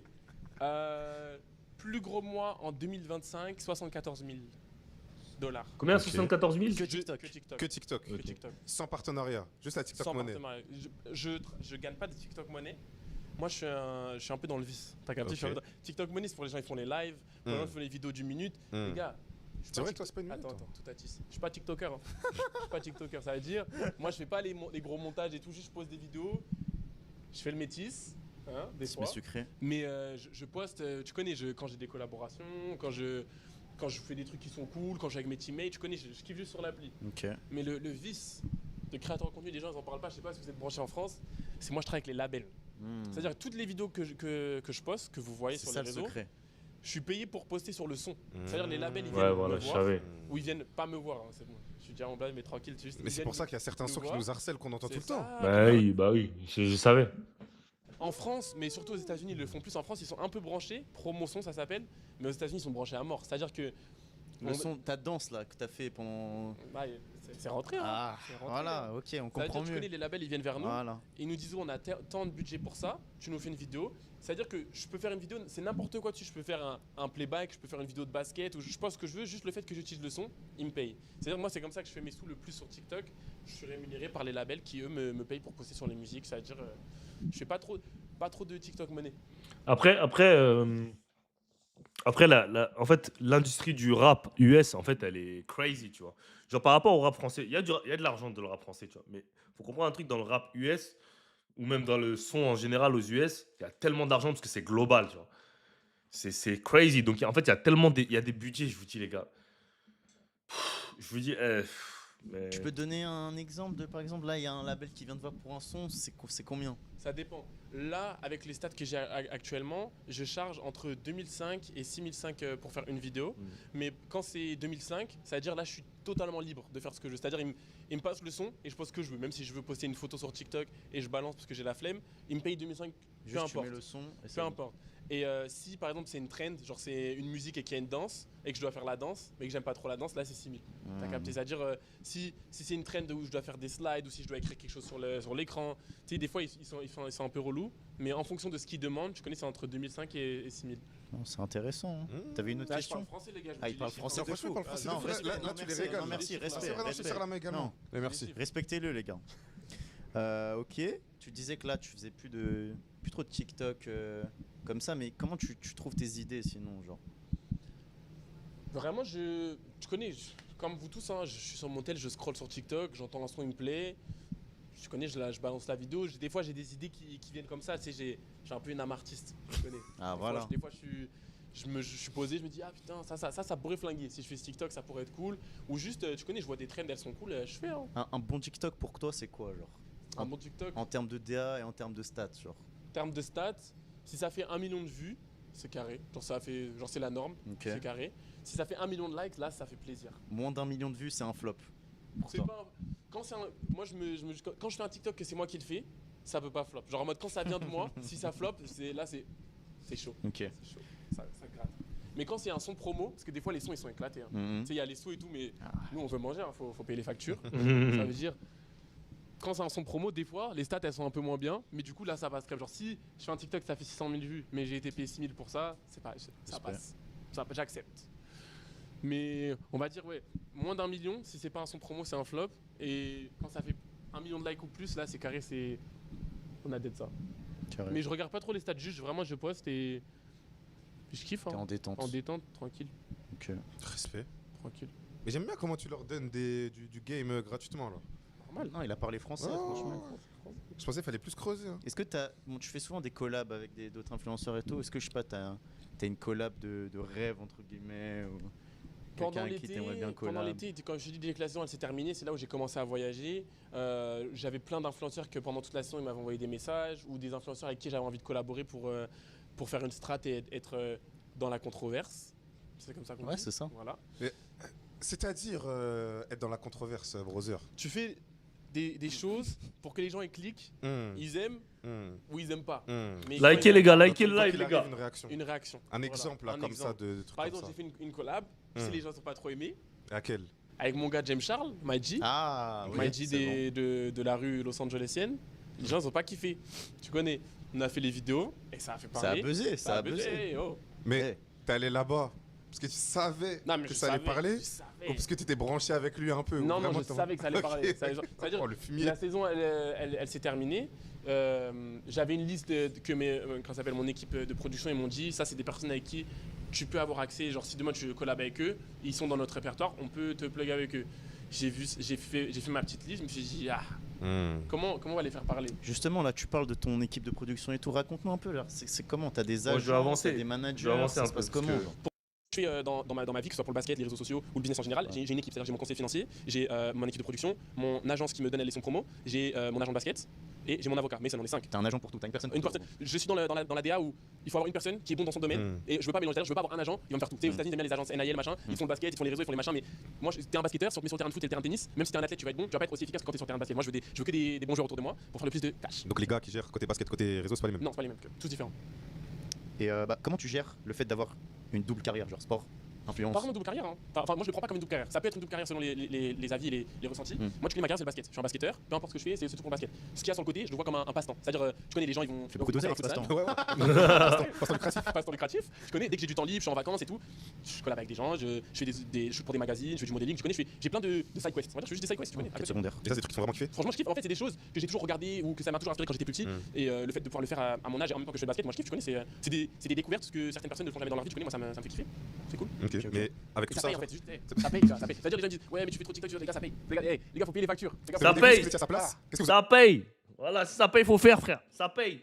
Plus gros mois en 2025, 74 000 $. Combien? Ok. 74 000? Que TikTok. Que TikTok. Que TikTok. Que TikTok. Sans partenariat. Juste la TikTok Sans monnaie. partenariat. Je gagne pas de TikTok money. Moi, je suis un peu dans le vice. T'as capté? Ok. Je suis un peu TikTok money, c'est pour les gens qui font les lives, pour les gens qui font les vidéos d'une minute. Les gars. je suis C'est pas vrai, Tik- toi, c'est pas une minute, Attends, hein. tout à tisse. Je suis pas TikToker. Hein. Je suis pas TikToker. Ça veut dire, moi, je fais pas les gros montages et tout. Juste, je pose des vidéos. Je fais le métis. Hein, des C'est fois. sucré. Mais je poste, tu connais, quand j'ai des collaborations, quand je fais des trucs qui sont cool, quand je suis avec mes teammates, tu connais, je kiffe juste sur l'appli. Ok. Mais le vice de créateur de contenu, les gens ils en parlent pas, je sais pas si vous êtes branchés en France, c'est moi je travaille avec les labels. C'est-à-dire que toutes les vidéos que je poste, que vous voyez C'est sur ça les le réseaux, secret. je suis payé pour poster sur le son. C'est-à-dire les labels ils Ouais, viennent voilà, me je voir, savais. ou ils viennent pas me voir, hein, c'est bon. Je suis déjà en blague mais tranquille, c'est juste. Mais ils c'est pour viennent ça qu'il y a certains nous sons qui voir. nous harcèlent qu'on entend tout C'est le temps. ça, Bah oui, je savais. En France, mais surtout aux États-Unis, ils le font plus. En France, ils sont un peu branchés. Promotion, ça s'appelle. Mais aux États-Unis, ils sont branchés à mort. C'est-à-dire que. Le son, ta danse là que t'as fait pendant. Bah, c'est rentré. Hein. Ah, C'est rentré, voilà, hein. ok, on C'est-à-dire, comprend tu mieux. connais, les labels, ils viennent vers nous. Voilà. Et ils nous disent, on a tant de budget pour ça. Tu nous fais une vidéo. C'est-à-dire que je peux faire une vidéo, c'est n'importe quoi dessus. Je peux faire un playback, je peux faire une vidéo de basket, ou je pense que je veux. Juste le fait que j'utilise le son, ils me payent. C'est-à-dire, moi, c'est comme ça que je fais mes sous le plus sur TikTok. Je suis rémunéré par les labels qui, eux, me payent pour poster sur les musiques. C'est-à-dire, je fais pas trop de TikTok money. Après, en fait, l'industrie du rap US, en fait, elle est crazy, tu vois. Genre, par rapport au rap français, il y a de l'argent dans le rap français, tu vois. Mais faut comprendre un truc dans le rap US, ou même dans le son en général aux US, il y a tellement d'argent parce que c'est global, tu vois. C'est crazy. Donc, en fait, il y a des budgets, je vous dis, les gars. Je vous dis, mais... Tu peux donner un exemple de, par exemple, là, il y a un label qui vient de voir pour un son, c'est combien? Ça dépend. Là, avec les stats que j'ai actuellement, je charge entre 2005 et 6005 pour faire une vidéo. Mais quand c'est 2005, ça veut dire là, je suis totalement libre de faire ce que je veux. C'est-à-dire, il me passe le son et je pose ce que je veux. Même si je veux poster une photo sur TikTok et je balance parce que j'ai la flemme, il me paye 2005, peu Juste tu importe. mets le son et Peu ça. importe. Et si par exemple c'est une trend, genre c'est une musique et qu'il y a une danse et que je dois faire la danse, mais que j'aime pas trop la danse, là c'est 6000. T'as capté? C'est-à-dire si c'est une trend où je dois faire des slides ou si je dois écrire quelque chose sur l'écran, tu sais, des fois ils sont un peu relous, mais en fonction de ce qu'ils demandent, tu connais, c'est entre 2005 et 6000. C'est intéressant. Hein. T'avais une autre Là, je parle question? français, les gars. je vous Ah, dis il parle les chiffres. français de Franchement, fou. parle français Non, de fou. respect, Là, non, tu les merci, régales. non, merci, C'est respect. vrai, non, je te serre la main également. Non. Mais merci. Respectez-le, les gars. Ok, tu disais que là, tu faisais plus trop de TikTok comme ça, mais comment tu trouves tes idées sinon, genre? Vraiment, tu connais, comme vous tous, hein, je suis sur mon tel, je scroll sur TikTok, j'entends un son, il me plaît. Tu connais, je balance la vidéo. Des fois, j'ai des idées qui viennent comme ça. Tu sais, j'ai un peu une âme artiste. Tu connais. Ah, voilà. Des fois, je suis posé, je me dis, ah putain, ça pourrait flinguer. Si je fais ce TikTok, ça pourrait être cool. Ou juste, tu connais, je vois des trends, elles sont cool, je fais. Hein. Un bon TikTok pour toi, c'est quoi, genre? Un bon TikTok. En termes de DA et en termes de stats, genre. En termes de stats, si ça fait 1 million de vues, c'est carré. Genre, c'est la norme, Ok. c'est carré. Si ça fait 1 million de likes, là, ça fait plaisir. Moins d'1 million de vues, c'est un flop. Pour C'est toi. pas. Quand c'est un- moi, quand je fais un TikTok que c'est moi qui le fais, ça peut pas flop. Genre en mode quand ça vient de moi, si ça flop, c'est chaud. Ok. C'est chaud. Ça gratte. Mais quand c'est un son promo, parce que des fois les sons ils sont éclatés. Hein. Mhm. Tu sais, il y a les sous et tout, mais Ah. nous on veut manger, hein, faut payer les factures. Ça veut dire, quand c'est un son promo, des fois les stats elles sont un peu moins bien, mais du coup là ça passe crème. Genre si je fais un TikTok, ça fait 600 000 vues, mais j'ai été payé 6 000 pour ça, ça passe. J'accepte. Mais on va dire, ouais, moins d'1 million, si c'est pas un son promo, c'est un flop. Et quand ça fait 1 million de likes ou plus, là c'est carré, on a d'être ça. Carré. Mais je regarde pas trop les stats, juste vraiment je poste et puis je kiffe. T'es Hein. en détente. En détente, tranquille, Ok. Respect. tranquille. Mais j'aime bien comment tu leur donnes du game gratuitement là. Normal. Non, il a parlé français, Oh. franchement. Je pensais qu'il fallait plus creuser. Hein. Est-ce que tu fais souvent des collabs avec d'autres influenceurs et tout? Est-ce que je sais pas, t'as une collab de rêve entre guillemets ou Pendant quelqu'un qui t'aimerait bien pendant collab? l'été, quand je dis dès que la saison elle s'est terminée, c'est là où j'ai commencé à voyager. J'avais plein d'influenceurs que pendant toute la saison ils m'avaient envoyé des messages ou des influenceurs avec qui j'avais envie de collaborer pour faire une strat et être dans la controverse. C'est comme ça qu'on Ouais, dit. c'est ça. Voilà. C'est-à-dire être dans la controverse, brother. Tu fais des choses pour que les gens ils cliquent, ils aiment ou ils aiment pas. Mais quand Likez ils les gars, aiment, likez le Quoi live qu'il les arrive, gars. Une réaction. une réaction. Un Voilà, exemple là, un comme exemple. ça de trucs Par comme exemple, ça. j'ai fait une collab. Si les gens sont pas trop aimés, Laquelle? avec mon gars James Charles, Maïji. Ah, oui, Maïji c'est bon. de la rue Los Angelesienne. Les gens ils ont pas kiffé. Tu connais. On a fait les vidéos et ça a fait Ça a parler. buzzé, ça a buzzé. buzzé, oh. Mais Eh, t'es allé là-bas parce que tu savais Non, mais que je ça allait savais, parler je savais. ou parce que t'étais branché avec lui un peu? ou Non, non, vraiment je t'en- savais que ça allait parler. Ok. C'est-à-dire, Oh, le fumier. la saison, elle s'est terminée. J'avais une liste que mon équipe de production, ils m'ont dit, ça c'est des personnes avec qui tu peux avoir accès. Genre si demain tu collabes avec eux, ils sont dans notre répertoire, on peut te plug avec eux. J'ai fait ma petite liste, je me suis dit, comment on va les faire parler? Justement, là, tu parles de ton équipe de production et tout. Raconte-moi un peu, là. C'est comment? T'as des Moi, agents, je vais avancer. t'as des Je managers, vais avancer ça un se peu, passe parce comment? que- genre Je fais dans ma vie, que ce soit pour le basket, les réseaux sociaux ou le business en général, j'ai une équipe, c'est-à-dire j'ai mon conseiller financier, j'ai mon équipe de production, mon agence qui me donne les sons promo, j'ai mon agent de basket et j'ai mon avocat, mais ça en est 5. T'as un agent pour tout, t'as une personne pour Une tout. personne, je suis dans la DA où il faut avoir une personne qui est bon dans son domaine et je veux pas mélanger, je veux pas avoir un agent, il va me faire tout. Tu sais, aux États-Unis, t'aimes bien les agences NIL, machin, ils font le basket, ils font les réseaux, ils font les machins, mais moi, t'es un basketteur, mais sur le terrain de foot et le terrain de tennis, même si t'es un athlète, tu vas être bon, tu vas pas être aussi efficace que quand t'es sur le terrain de basket. Moi, je veux que des bons joueurs autour de moi pour faire le plus de cash. Donc les gars qui gèrent côté basket, côté réseau, c'est pas les mêmes. Non, c'est pas les mêmes, tous différents. Et comment tu gères le fait d'avoir une double carrière, genre sport, influence? Pas vraiment double carrière. Hein. Enfin, moi, je le prends pas comme une double carrière. Ça peut être une double carrière selon les avis et les ressentis. Moi, tu connais ma carrière, c'est le basket. Je suis un basketteur, peu importe ce que je fais, c'est tout pour le basket. Ce qu'il y a sur le côté, je le vois comme un passe-temps. C'est-à-dire, tu connais les gens, ils vont. fais beaucoup vont d'oseille faire avec un ce futsal. passe-temps. Passe-temps lucratif. Je connais, dès que j'ai du temps libre, je suis en vacances et tout, je collab avec des gens, je fais des shoots pour des magazines, je fais du modeling. Tu connais, j'ai plein de side quests. On va dire, je fais juste des side quests, tu connais. à Quel côté. secondaire. Et ça, c'est des trucs qui sont vraiment kiffés. Franchement, je kiffe. En fait, c'est des choses que j'ai toujours regardées ou que ça m'a toujours inspiré quand j'étais plus petit. Et le fait de pouvoir le faire à mon âge et en même temps que je fais le basket, moi je kiffe. Tu connais, c'est des découvertes que certaines personnes ne font jamais dans leur vie. Tu connais, moi ça me fait kiffer. C'est cool. Ok. ok. Mais avec Et tout ça ça, paye en fait, juste, ça paye, ça paye. C'est-à-dire les gens disent ouais mais tu fais trop TikTok, les gars ça paye. Les gars faut payer les factures. Les gars, Ça faut- paye. vous étiez à sa place. Qu'est-ce que vous Ça paye. Voilà, si ça paye, il faut faire, frère. Ça paye.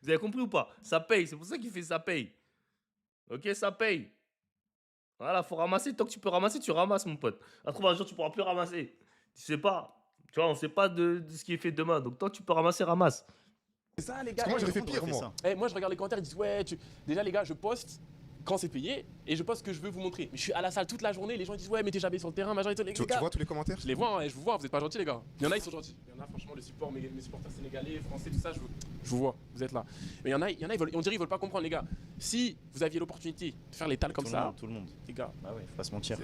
Vous avez compris ou pas? Ça paye. C'est pour ça qu'il fait ça paye. Ok, ça paye. Voilà, faut ramasser. Tant que tu peux ramasser, tu ramasses, mon pote. À trouver un jour, tu pourras plus ramasser. Tu sais pas. Tu vois, on sait pas de ce qui est fait demain. Donc, tant que tu peux ramasser, ramasse. C'est ça, les Parce gars. que moi, Eh, j'aurais fait Tout le pire, monde aurait moi. fait ça. moi, je regarde les commentaires, ils disent ouais, déjà les gars, je poste quand c'est payé et je poste ce que je veux vous montrer. Mais je suis à la salle toute la journée, les gens ils disent ouais, mais t'es jamais sur le terrain, machin et tout. Les Tu gars, vois tous les commentaires? je les vois, hein, je vous vois, vous êtes pas gentils les gars. Il y en a, ils sont gentils. Il y en a, franchement, le support, mes supporters sénégalais, français, tout ça, je vous vois, vous êtes là. Mais il y en a on dirait qu'ils veulent pas comprendre, les gars. Si vous aviez l'opportunité de faire les tales comme ça, Tout le monde. les gars, Bah ouais, faut pas se mentir.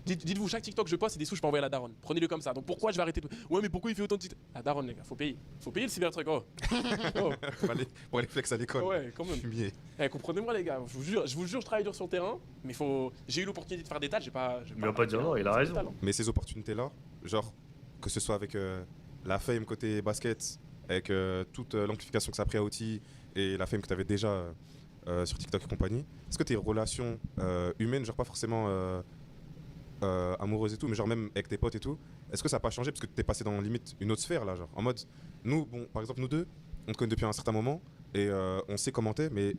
Dites-vous, chaque TikTok que je poste, c'est des sous, je peux envoyer à la daronne. Prenez-le comme ça. Donc pourquoi je vais arrêter Ouais, mais pourquoi il fait autant de TikTok La daronne, les gars, faut payer. Faut payer le cybertruck. Oh. Oh. Pour aller flex à l'école. Ouais, quand même. Fumier. Comprenez-moi, les gars. Je vous jure, je travaille dur sur le terrain. Mais j'ai eu l'opportunité de faire des tâches. Il va pas dire non, il a raison. Mais ces opportunités-là, genre, que ce soit avec la fame côté basket, avec toute l'amplification que ça a pris à OT et la fame que tu avais déjà sur TikTok et compagnie, est-ce que tes relations humaines, genre pas forcément amoureuses et tout, mais genre même avec tes potes et tout, est-ce que ça n'a pas changé parce que tu es passé dans limite une autre sphère là, genre en mode, nous, bon, par exemple, nous deux, on te connaît depuis un certain moment et on sait comment t'es, mais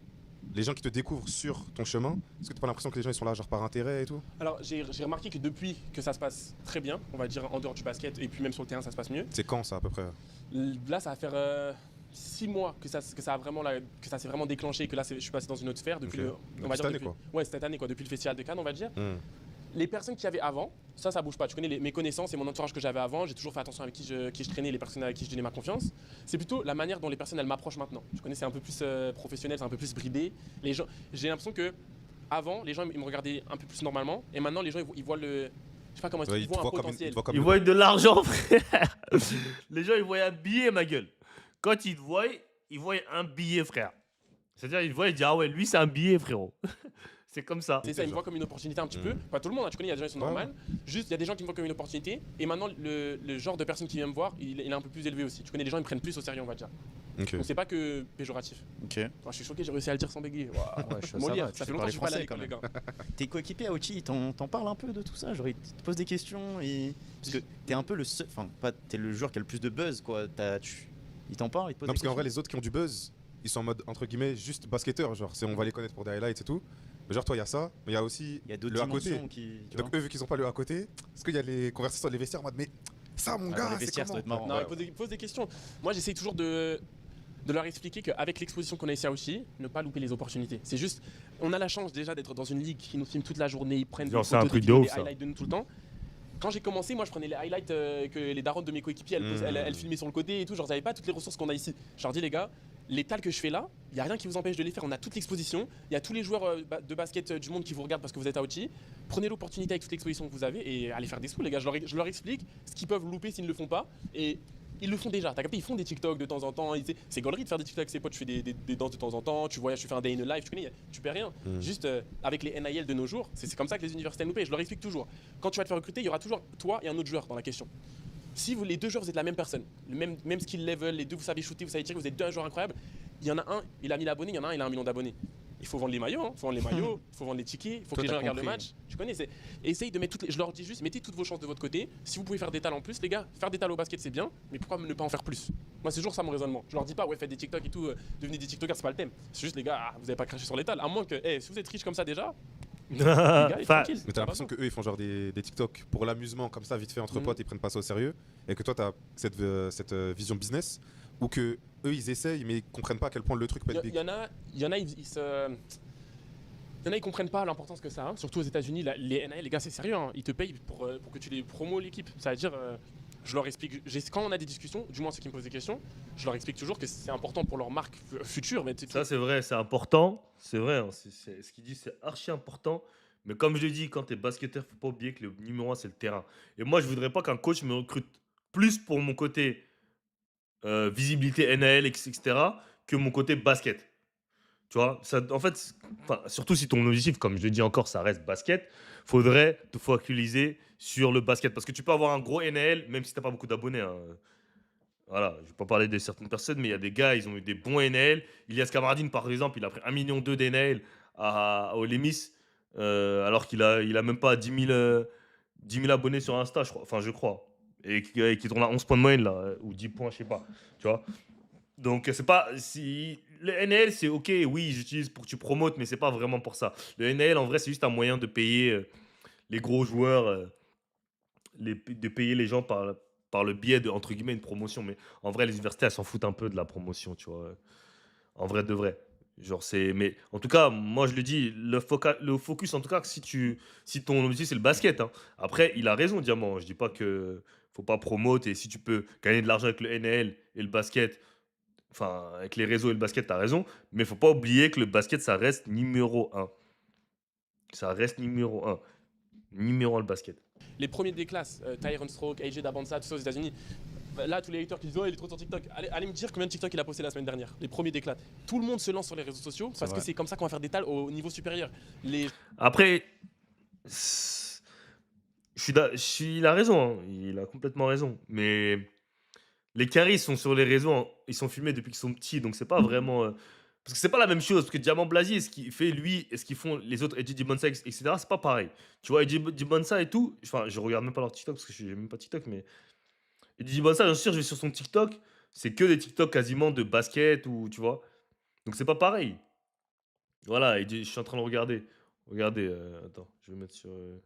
les gens qui te découvrent sur ton chemin, est-ce que tu n'as pas l'impression que les gens ils sont là genre par intérêt et tout? Alors, j'ai remarqué que depuis que ça se passe très bien, on va dire en dehors du basket et puis même sur le terrain, ça se passe mieux. C'est quand ça à peu près? Là, ça va faire 6 mois que ça s'est vraiment déclenché, que là, je suis passé dans une autre sphère depuis Ok. on va Cette dire année, depuis, quoi. ouais, cette année quoi, depuis le festival de Cannes, on va dire. Hmm. Les personnes qu'il y avait avant, ça bouge pas. Tu connais mes connaissances et mon entourage que j'avais avant. J'ai toujours fait attention avec qui je traînais, les personnes avec qui je donnais ma confiance. C'est plutôt la manière dont les personnes elles m'approchent maintenant. Tu connais, c'est un peu plus professionnel, c'est un peu plus bridé. Les gens, j'ai l'impression que avant, les gens ils me regardaient un peu plus normalement, et maintenant les gens ils voient le, je sais pas comment Ouais, ils ils te voient un voient comme potentiel. Ils voient de l'argent, frère. Les gens, ils voient un billet, ma gueule. Quand ils te voient, ils voient un billet, frère. C'est-à-dire, ils te voient, ils disent, ah ouais, lui, c'est un billet, frérot. C'est comme ça. C'est ça, ils me voient comme une opportunité un petit peu. Mm. Pas tout le monde, hein, tu connais, il y a des gens qui sont Ouais, normales. Juste, il y a des gens qui me voient comme une opportunité. Et maintenant, le genre de personne qui vient me voir, il est un peu plus élevé aussi. Tu connais, les gens ils me prennent plus au sérieux, on va dire. Ok. Donc c'est pas que péjoratif. Ok. Moi, je suis choqué, j'ai réussi à le dire sans bégayer. Waouh. Ouais, ça Molière, va, tu ça sais fait longtemps que parler je suis pas allé à français, l'école, les gars. Tes coéquipiers à Ochi, ils t'en parlent un peu de tout ça? Genre, ils te posent des questions et. Parce que t'es un peu le seul. Enfin, pas, t'es le joueur qui a le plus de buzz, quoi. Ils t'en parlent, ils te posent Non, des parce qu'en questions. vrai, les autres qui ont du buzz, ils sont en mode entre guillemets juste basketteur. Genre, on va les connaître pour des highlights et tout. Mais genre, toi, il y a ça, mais il y a aussi Il y a d'autres le à côté. dimensions qui. tu Donc, vois. eux, vu qu'ils ont pas le à côté, est-ce qu'il y a les conversations dans les vestiaires en mode, mais ça, mon Ah, dans gars, les c'est vestiaires, ça comment? doit être marrant. Non, Ouais, ils posent des questions. Moi, j'essaye toujours de leur expliquer qu'avec l'exposition qu'on a ici à Ouchy, ne pas louper les opportunités. C'est juste, on a la chance déjà d'être dans une ligue qui nous filme toute la journée, ils prennent Genre, des c'est un photos, truc des de vidéos, ouf, des ça. highlights de nous tout le temps. Quand j'ai commencé, moi je prenais les highlights que les darons de mes coéquipiers, elles filmaient sur le côté et tout, genre j'avais pas toutes les ressources qu'on a ici. Je leur dis les gars, les tals que je fais là, il y a rien qui vous empêche de les faire, on a toute l'exposition, il y a tous les joueurs de basket du monde qui vous regardent parce que vous êtes à Ouchy. Prenez l'opportunité avec toute l'exposition que vous avez et allez faire des sous les gars, je leur explique ce qu'ils peuvent louper s'ils ne le font pas et ils le font déjà, t'as capté, ils font des TikTok de temps en temps, c'est gaulerie de faire des TikTok avec ses potes, tu fais des danses de temps en temps, tu voyages, tu fais un day in a life, tu connais, tu perds rien. Juste avec les NIL de nos jours, c'est comme ça que les universités nous payent, je leur explique toujours. Quand tu vas te faire recruter, il y aura toujours toi et un autre joueur dans la question. Si les deux joueurs vous êtes la même personne, le même skill level, les deux vous savez shooter, vous savez tirer, vous êtes deux joueurs incroyables, il y en a un, il a 1000 abonnés, il y en a un, il a 1 million d'abonnés. Il faut vendre les maillots, il faut vendre les maillots, il faut vendre les tickets, il faut que Toi, les gens t'as regardent le compris. match. Tu connais, essaye de mettre toutes les, je leur dis juste, mettez toutes vos chances de votre côté. Si vous pouvez faire des talents en plus, les gars, faire des talents au basket c'est bien, mais pourquoi ne pas en faire plus? Moi c'est toujours ça mon raisonnement. Je leur dis pas ouais faites des TikTok et tout, devenez des TikTokers, c'est pas le thème. C'est juste les gars, vous avez pas craché sur les talents. À moins que, si vous êtes riche comme ça déjà, les gars, Enfin, tranquille. Mais t'as l'impression qu'eux, ils font genre des TikTok pour l'amusement, comme ça, vite fait entre Mhm. potes, ils prennent pas ça au sérieux. Et que toi, t'as cette vision business, ou que eux, ils essayent, mais ils comprennent pas à quel point le truc peut être Il big. y en a, ils comprennent pas l'importance que ça a, surtout aux États-Unis. Les NIL, les gars, c'est sérieux, hein. Ils te payent pour que tu les promos l'équipe. Ça veut dire, je leur explique, quand on a des discussions, du moins ceux qui me posent des questions, je leur explique toujours que c'est important pour leur marque future. Mais c'est ça, tout. c'est vrai, c'est important. C'est vrai, hein, ce qu'il dit, c'est archi important. Mais comme je l'ai dit, quand tu es basketteur, faut pas oublier que le numéro 1, c'est le terrain. Et moi, je voudrais pas qu'un coach me recrute plus pour mon côté visibilité NAL, etc., que mon côté basket. Tu vois, ça, en fait, surtout si ton objectif, comme je l'ai dit encore, ça reste basket, faudrait te focaliser sur le basket. Parce que tu peux avoir un gros NAL, même si tu n'as pas beaucoup d'abonnés. Hein. Voilà, je ne vais pas parler de certaines personnes, mais il y a des gars, ils ont eu des bons NAL. Ilias Kamardine, par exemple, il a pris 1,2 million d'NAL à Ole Miss, alors qu'il a même pas 10 000 abonnés sur Insta, je crois. Enfin, je crois. Et qui tourne à 11 points de moyenne, là, ou 10 points, je sais pas. Tu vois. Donc, c'est pas. Si, le NAL, c'est ok, oui, j'utilise pour que tu promotes, mais c'est pas vraiment pour ça. Le NAL, en vrai, c'est juste un moyen de payer les gros joueurs, de payer les gens par par le biais de, entre guillemets, une promotion. Mais en vrai, les universités, elles s'en foutent un peu de la promotion, tu vois. En vrai de vrai. Genre, c'est. Mais en tout cas, moi, je le dis, le focus, en tout cas, si ton objectif, c'est le basket. Hein. Après, il a raison, Diamant. Je dis pas que faut pas promote. Et si tu peux gagner de l'argent avec le NL et le basket, enfin, avec les réseaux et le basket, t'as raison. Mais faut pas oublier que le basket, ça reste numéro un. Ça reste numéro un. Numéro 1 le basket. Les premiers des classes, Tyron Stroke, AJ Dabanza, tout ça aux États-Unis. Là, tous les haters qui disent oh, il est trop sur TikTok. Allez me dire combien de TikTok il a posté la semaine dernière. Les premiers d'éclat. Tout le monde se lance sur les réseaux sociaux parce que vrai. c'est comme ça qu'on va faire des tals au niveau supérieur. Les Après, il a raison. Hein. Il a complètement raison. Mais les carrés sont sur les réseaux. Hein. Ils sont filmés depuis qu'ils sont petits. Donc, c'est pas vraiment. Parce que c'est pas la même chose. Parce que Diamant Blasi, ce qu'il fait lui et ce qu'ils font les autres, Eddie Dibonsa, etc., c'est pas pareil. Tu vois, Eddie Dibonsa et tout. Enfin, je regarde même pas leur TikTok parce que j'ai même pas TikTok. Mais Eddie Dibonsa, bien sûr, je vais sur son TikTok. C'est que des TikTok quasiment de basket ou tu vois. Donc, c'est pas pareil. Voilà, je suis en train de regarder. Regardez, attends, je vais mettre sur le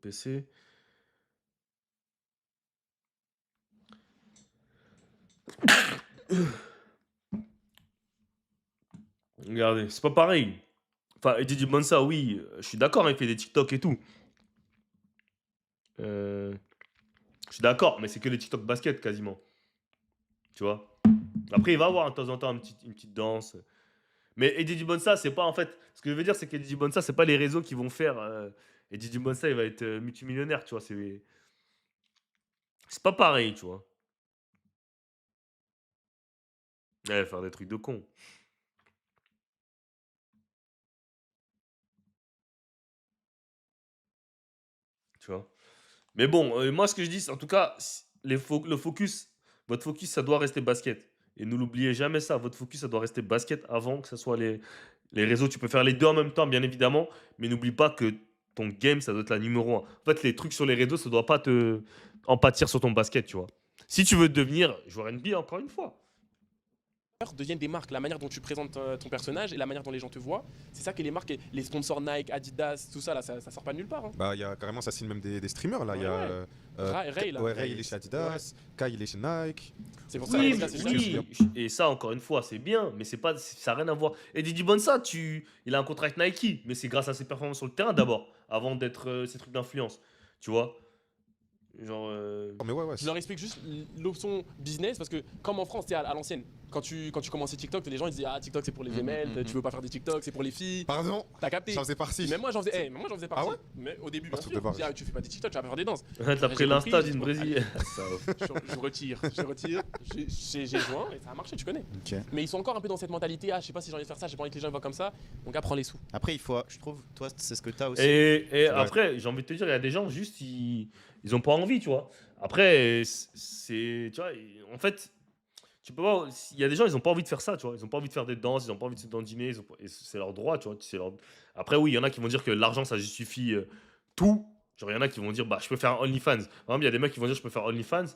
PC. Regardez, c'est pas pareil. Enfin, Eddie Dibonsa, oui, je suis d'accord, il fait des TikTok et tout. Je suis d'accord, mais c'est que les TikTok basket quasiment. Tu vois. Après, il va avoir de temps en temps une petite danse. Mais Eddie Dibonsa, c'est pas en fait. Ce que je veux dire, c'est qu'Eddie Dibonsa, c'est pas les réseaux qui vont faire. Eddie Dibonsa, il va être multimillionnaire, tu vois. C'est pas pareil, tu vois. Ouais, faire des trucs de con. Tu vois. Mais bon, moi, ce que je dis, c'est en tout cas, le focus, votre focus, ça doit rester basket. Et ne l'oubliez jamais ça. Votre focus, ça doit rester basket avant que ce soit les réseaux. Tu peux faire les deux en même temps, bien évidemment. Mais n'oublie pas que ton game, ça doit être la numéro un. En fait, les trucs sur les réseaux, ça doit pas te en pâtir sur ton basket, tu vois. Si tu veux devenir joueur NBA, encore une fois. deviennent des marques. La manière dont tu présentes ton personnage et la manière dont les gens te voient, c'est ça que les marques, les sponsors Nike, Adidas, tout ça, là, ça sort pas de nulle part. Hein. Bah, il y a carrément, ça signe même des streamers là. Il y a Ray, là. ouais, Ray, il est chez Adidas, Kai, il est chez Nike. C'est pour ça Oui, Adidas, c'est oui. Et ça, encore une fois, c'est bien, mais ça n'a rien à voir. Et Didi Bonsa, il a un contrat avec Nike, mais c'est grâce à ses performances sur le terrain d'abord, avant d'être ces trucs d'influence. Tu vois. Genre. Oh, mais ouais, Je leur explique juste l'option business parce que comme en France, tu à l'ancienne, quand tu commençais TikTok, les gens ils disaient ah TikTok c'est pour les ML, tu veux pas faire des TikTok, c'est pour les filles. Pardon, T'as capté. j'en faisais partie. Même moi j'en faisais, partie. Ah ouais Mais au début, Ah, bien truc sûr, de barge. je dis, ah, tu fais pas des TikTok, tu vas pas faire des danses. T'as pris J'ai l'insta compris, d'une bon, Brésilienne. je retire, j'ai joint et ça a marché, tu connais. Ok. Mais ils sont encore un peu dans cette mentalité, ah je sais pas si j'ai envie de faire ça, j'ai pas envie que les gens voient comme ça, donc gars prends les sous. Après, il faut, je trouve, toi, c'est ce que tu as aussi. Et vrai. après, j'ai envie de te dire, il y a des gens, juste, ils ont pas envie, tu vois. Après, tu vois, en fait, tu peux voir, il y a des gens, ils ont pas envie de faire ça, tu vois. Ils ont pas envie de faire des danses, ils ont pas envie de se dandiner, et c'est leur droit, tu vois. Après, oui, il y en a qui vont dire que l'argent, ça justifie tout. Genre, il y en a qui vont dire, bah, je peux faire un OnlyFans. Par exemple, il y a des mecs qui vont dire, je peux faire OnlyFans.